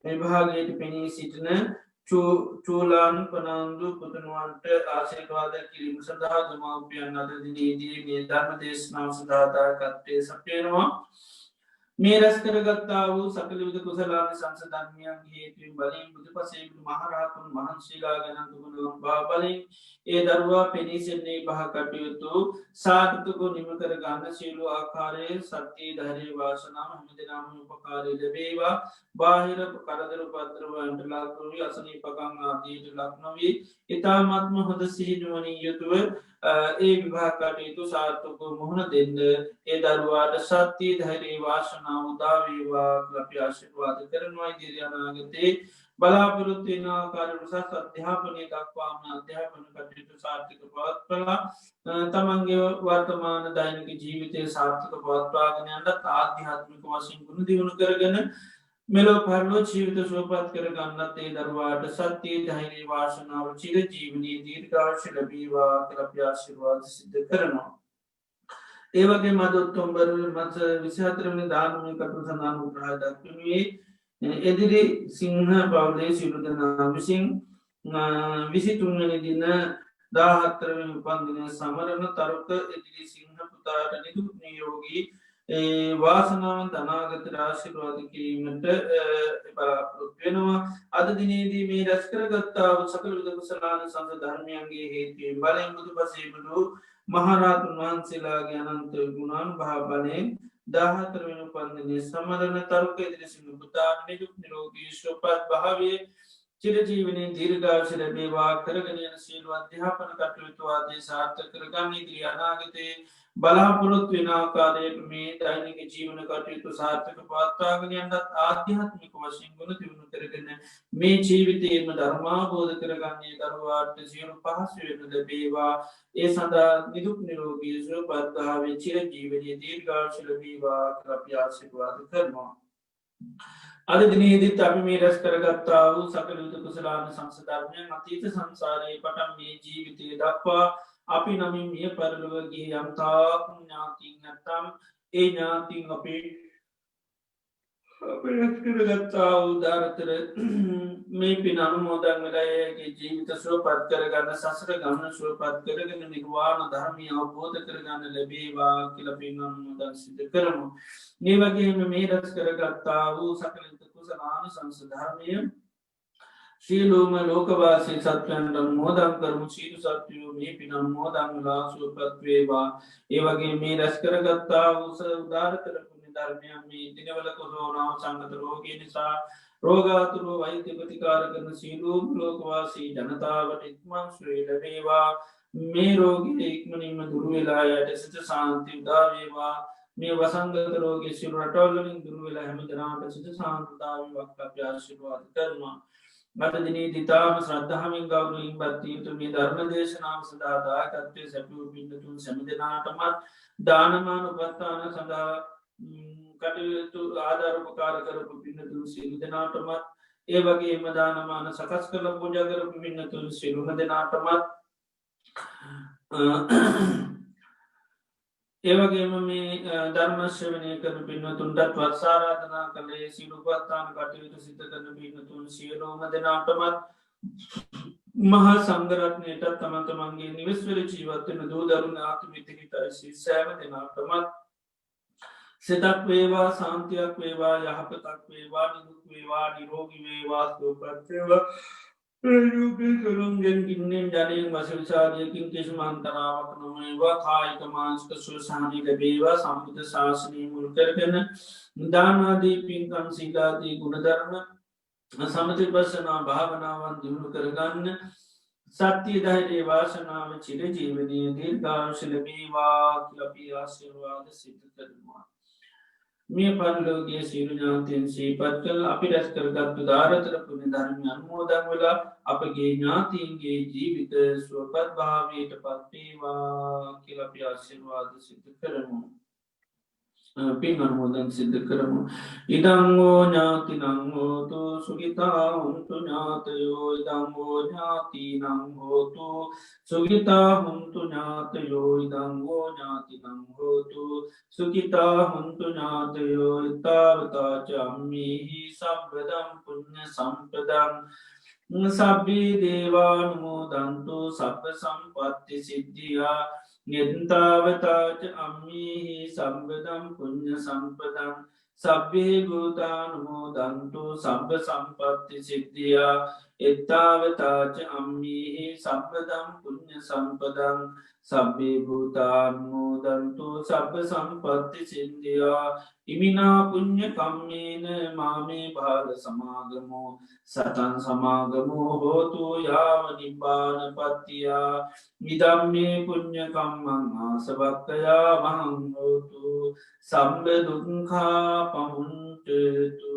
විභාගයට පෙනී සිටින චූලාන් පනන්දු පුතනුවන්ට ආශිර්වාද කිරීම සඳහා දෙමාපියන් අද දිනේදී මේ ධර්ම දේශනාව සඳහා දායකත්වයේ සපයනවා. මේ රැස් කරගත්තා වූ සකල විද කුසලානිසංස ධර්මයන් හේතුවෙන් බලයෙන් බුදු පසේ බුදු මහරහතුන් වහන්සේලා ගැන ගුණානුභාව බලයෙන් ඒ දරුවා පෙනී සිටින්නේ බහ කටයුතු සාර්ථකව නිම කර ගන්න සියලු ආකාරයේ සත්‍ය ධෛර්ය වාසනාව හැමදෙනාම උපකාරී ලැබේවා. බාහිර කරදර උපද්‍රව වලට ලක් නොවි අසනීපකම් ආදීට ලක් නොවි ඊ타ත්ම හොඳ සිහිනුවණින් යුතුව ඒ විභාග කටයුතු සාර්ථකව මුහුණ දෙන්න ඒ දරුවාට සත්‍ය ධෛර්ය වාසනාව උදා වේවා කියලා අපි ආශිර්වාද කරනවා. ඉදිරි අනාගතේ බලාපොරොත්තු වෙන ආකාර උසස් අධ්‍යාපනය දක්වාම අධ්‍යාපන කටයුතු සාර්ථක පවත්වලා තමන්ගේ වර්තමාන දෛනික ජීවිතය සාර්ථක පවත්වාගෙන යන්න ආධ්‍යාත්මික වශයෙන් ගුණ දියුණු කරගෙන මෙලොව පරලොව ජීවිත සුවපත් කර ගන්නත් ඒ දරුවාට සත්‍ය ධෛර්ය වාසනාව චිර ජීවනයේ දීර්ඝායුෂ ලැබේවා කියලා අපි ආශිර්වාද සිද්ධ කරනවා. ඒ වගේම අද ඔක්තෝබර් මාස 24 වෙනි දානමය කටයුතු සඳහා අනුග්‍රහ දක්වන්නේ එදිරි සිංහ පවුලේ සියලු දෙනා විසින් 23 වෙනි දින 14 වෙනි උපන්දිනය සමරන තරුක එදිරි සිංහ පුතාට නිදුක් නිරෝගී වාසනාවන් අනාගත ආශිර්වාද කිරීමට බලාපොරොත්තු වෙනවා. අද දිනේදී මේ රැස් කරගත්තා වූ සකල විද කුසලානිසංස ධර්මයන්ගේ හේතුවෙන් බලයෙන් බුදු පසේ බුදු මහරහතුන් වහන්සේලාගේ අනන්ත ගුණානුභාව බලයෙන් 14 වෙනි උපන්දිනය සමරන තරුක එදිරි සිංහ පුතාට නිදුක් නිරෝගී සුවපත් භාවයේ චිර ජීවනයේ දීර්ඝායුෂ ලැබේවා. කරගෙන යන සීල අධ්‍යාපන කටයුතු ආදී සාර්ථක කරගන්න ඉදිරි අනාගතයේ බලාපොරොත්තු වෙන ආකාරයට මේ දෛනික ජීවන කටයුතු සාර්ථක පවත්වාගෙන යන්නත් ආධ්‍යාත්මික වශයෙන් ගුණ දියුණු කරගෙන මේ ජීවිතයේම ධර්මාවබෝධ කරගන්නේ දරුවාට සියලු පහසු වෙනු ලැබේවා. ඒ සඳහා නිදුක් නිරෝගී සුවපත් භාවයේ චිර ජීවනයේ දීර්ඝායුෂ ලැබේවා කියලා අපි ආශිර්වාද කරනවා. අද දිනේදීත් අපි මේ රැස් කරගත්තා වූ සකල විද කුසලානිසංස ධර්මයන් අතීත සංසාරයේ පටන් මේ ජීවිතය දක්වා අපි නමින් මිය පරලොව ගිය යම් තාක් ඥාතීන් නැත්නම් ඒ ඥාතීන් අපේ අපරත් කරගත්තා උදාරතර මේ පින් අනුමෝදන් වෙලායගේ ජීවිත සුවපත් කරගන්න සසර ගමන සුවපත් කරගෙන නිර්වාණ ධර්මය අවබෝධ කරගන්න ලැබේවා කියල පින් අනුමෝදන් සිද්ධ කරමු. මේ වගේම මේ රැස් කරගත්තා වූ සකලිත කුසලාන සංසධර්මය ශීලෝම ලෝකවාසී සත්වයන්ට මෝදම් කරමු සීරු සත්වයෝ මේ පිනම් මෝදංලා සුවපත්වේවා ඒවගේ මේ රැස් කරගත්තා වූස උදාරතරපුුණ ධර්මයන් මේ දිනවල කොරෝනාව සංගත රෝගී නිසා රෝගාතුරු වෛත්‍ය ප්‍රතිකාර කරන සීලූම් ලෝකවාසී ජනතාවට ඉක්මන් ශ්‍රී ලැබේවා මේ රෝගී ඉක්මනින්ම දුරුවෙලා යට සිත සාන්ති උදාවේවා මේ වසංගත රෝගී සිරු රටවල්ලින් දුරුවෙලා හැම ජනාට සිත සාන්තතාව වක්කාප්‍යාශිරවාද කරනවා මතදිනී දිතාම ශ්‍රද්ධාවෙන් ගෞරවයෙන් බත්තිීතු මේ ධර්ම දේශනාව සදාදා කත්වය සැපියූ පින්නතුන් සැමිදනාටමත් දානමාන උපත්තාන සඳහා කටයුතු ආධාරපකාර කරපු පින්නතුන් සිරු දෙනාටමත් ඒ වගේ එම දානමාන සකස් කල පූජාකරපු පින්නතුන් සිරුම දෙනාටමත් ඒවගේම මේ ධර්මශ්‍යවනය කරන පින්නතුන්ටත් වත්සාරාධනා කළේ සිරුපත්තාන කටයුතු සිත කරන පින්නතුන් සියලෝම දෙනාටමත් මහා සංගරත්නයටත් තමන්තමන්ගේ නිවස්වර ජීවත්වන දූදරුණ ආතුමිතිහිතයිසි සෑම දෙනාටමත් සිතක් වේවා සාන්තියක් වේවා යහපතක් වේවා නිදුක් වේවා නිරෝගි වේවා ස්තෝපත්වේවා කරුන්ගෙන් ගින්නෙන් ජනයෙන් වසවිසාදයකින් කිසිමන්තරාවක් නොමේවා කායික මාංස්ක සුවසානය ලැබේවා සම්බුධ ශාසනය මුල් කරගන දානාදී පින්කම් සිලාදී ගුණධර්ම සමතිපසනා භාවනාවන් දියුණු කරගන්න සත්‍යය ධෛරයේ වාසනාව චිර ජීවනය දීර්ඝායුෂ ලැබේවා අපි ආශිර්වාද සිද්ධ කරනවා මේ පරලෝකයේ සියලු ඥාතීන් සිහිපත් කළ අපි රැස් කරගත්තු දාරතර පුණ්‍ය ධර්ම අනුමෝදන් වෙලා අපගේ ඥාතීන්ගේ ජීවිත සුවපත් භාවයට පත් වේවා කියලා අපි ආශිර්වාද සිදු කරමු. පින් අනුමෝදන් සිදු කරමු. ඉදං ෝ ඥාතිනං හෝතු සුඛිතා හුන්තු ඥාතයෝ ඉදං ෝ ඥාතිනං හෝතු සුඛිතා හුන්තු ඥාතයෝ ඉදං ෝ ඥාතිනං හෝතු සුඛිතා හුන්තු ඥාතයෝ ඊතාවතා චම්මේහි සම්පදං පුඤ්ඤ සම්පදං සබ්බී දේවානුමෝදන්තු සබ්බ සම්පත්ති සිද්ධියා නිත්තාවතාච අම්මීහි සම්බදම් පුඤ්ඤ සම්පදං සබ්බේ භූතානුමෝදන්තු සබ්බ සම්පත්ති සිද්ධියා එත්තාවතාච අම්මීහි සම්බදම් පුඤ්ඤ සම්පදං සබ්බේ භූතානුමෝදන්තු සබ්බ සම්පත්ති සිද්ධියා ඉමිනා පුඤ්ඤ කම්මේන මාමේ බාල සමාගමෝ සතං සමාගමෝ හෝතු යාව නිබ්බානපත්තියා ඉදම්මේ පුඤ්ඤ කම්මං ආසවක්ඛයා මහං හෝතු සම්බ දුක්ඛා පමුඤ්චතු.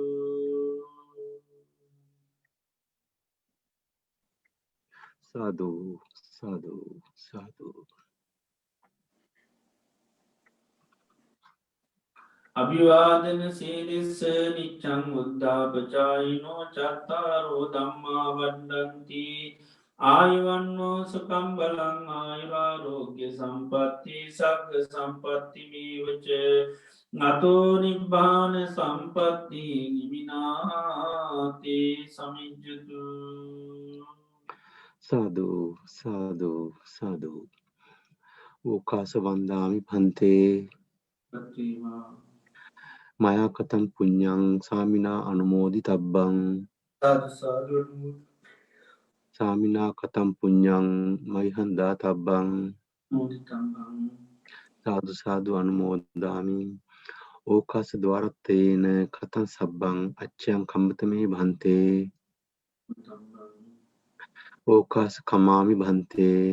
සාදු සාදු සාදු. අභිවාදන සීලිස්ස නිච්ඡං උද්ධාපචායිනෝ චත්තාරෝ ධම්මා වඩ්ඩන්ති ආයුවන්නෝ සුඛං බලං ආයුරාෝග්‍ය සම්පatti සග්ග සම්පatti මේවච නතෝ නිබ්බාන සම්පatti නිමිනාති සමිජ්ජතු. සාදු සාදු සාදු. ඕකාස වන්දාමි පන්තේ මයා කතම් පුඤ්ඤං සාමිනා අනුමෝදි තබ්බං සාමිනා කතම් පුඤ්ඤං මයිහන්දා තබ්බං සාදු සාදු අනුමෝදාමි. ඕකාස ద్వාරත්තේන කතං සබ්බං අච්ඡයං කම්මතමේ භන්තේ ඕකාස කමාමි භන්තේ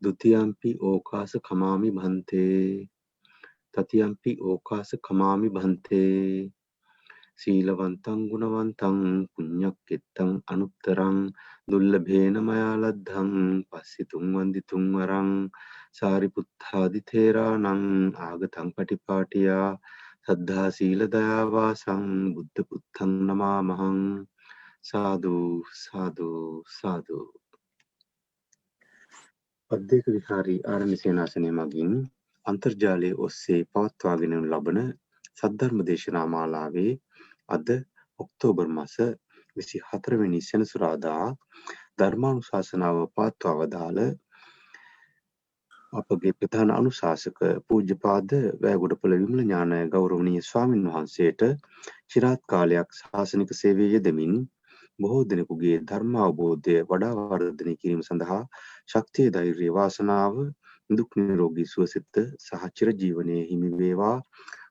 ဒ ුතියම්පි ඕකාස කමාමි භන්තේ තතියම්පි ඕකාස කමාමි භන්තේ සීලවන්තං ගුණවන්තං පුඤ්ඤක්කෙත්තං අනුත්තරං දුල්ලභේන මයා ලද්ධං පස්සිතුං වන්දිතුං වරං සාරිපුත්තාදි තේරාණං ආගතං පටිපාටියා සද්ධා සීල දයා වාසං බුද්ධ පුත්තං නමාමහං. සාදු සාදු සාදු. පද්දේක විහාරී ආරණ්‍ය සේනාසනය මගින් අන්තර්ජාලයේ ඔස්සේ පවත්වාගෙන ලබන සද්ධර්ම දේශනා මාලාවේ අද ඔක්තෝබර් මාස 24 වෙනි සෙනසුරාදා ධර්මානුශාසනාව පවත්වා වදාළ අපගේ ප්‍රධාන අනුශාසක පූජ්‍යපාද වැෑගොඩපොළ විමල ඥාන ගෞරවනීය ස්වාමින් වහන්සේට චිරාත් කාලයක් ශාසනික සේවයේ යෙදමින් බොහෝ දෙනෙකුගේ ධර්ම අවබෝධය වඩා වර්ධනය කිරීම සඳහා ශක්තිය ධෛර්යය වාසනාව දුක් නිරෝගී සුවසිත සහ චිරජීවනයේ හිමි වේවා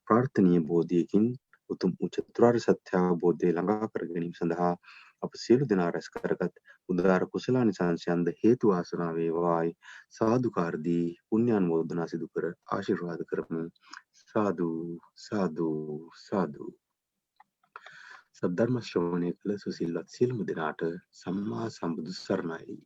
ප්‍රාර්ථනීය බෝධියකින් උතුම් චතුරාර්ය සත්‍ය අවබෝධය ළඟා කර ගැනීම සඳහා අප සියලු දෙනා රැස් කරගත් උදාර කුසලානිසංසයන්ද හේතු වාසනා වේවායි සාදුකාර දී පුණ්‍යානුමෝදනා සිදු කර ආශිර්වාද කරමු. සාදු සාදු සාදු. සද්ධර්ම ශ්‍රවණය කළ සුසිල්වත් සියලුම දෙනාට සම්මා සම්බුදු සරණයි.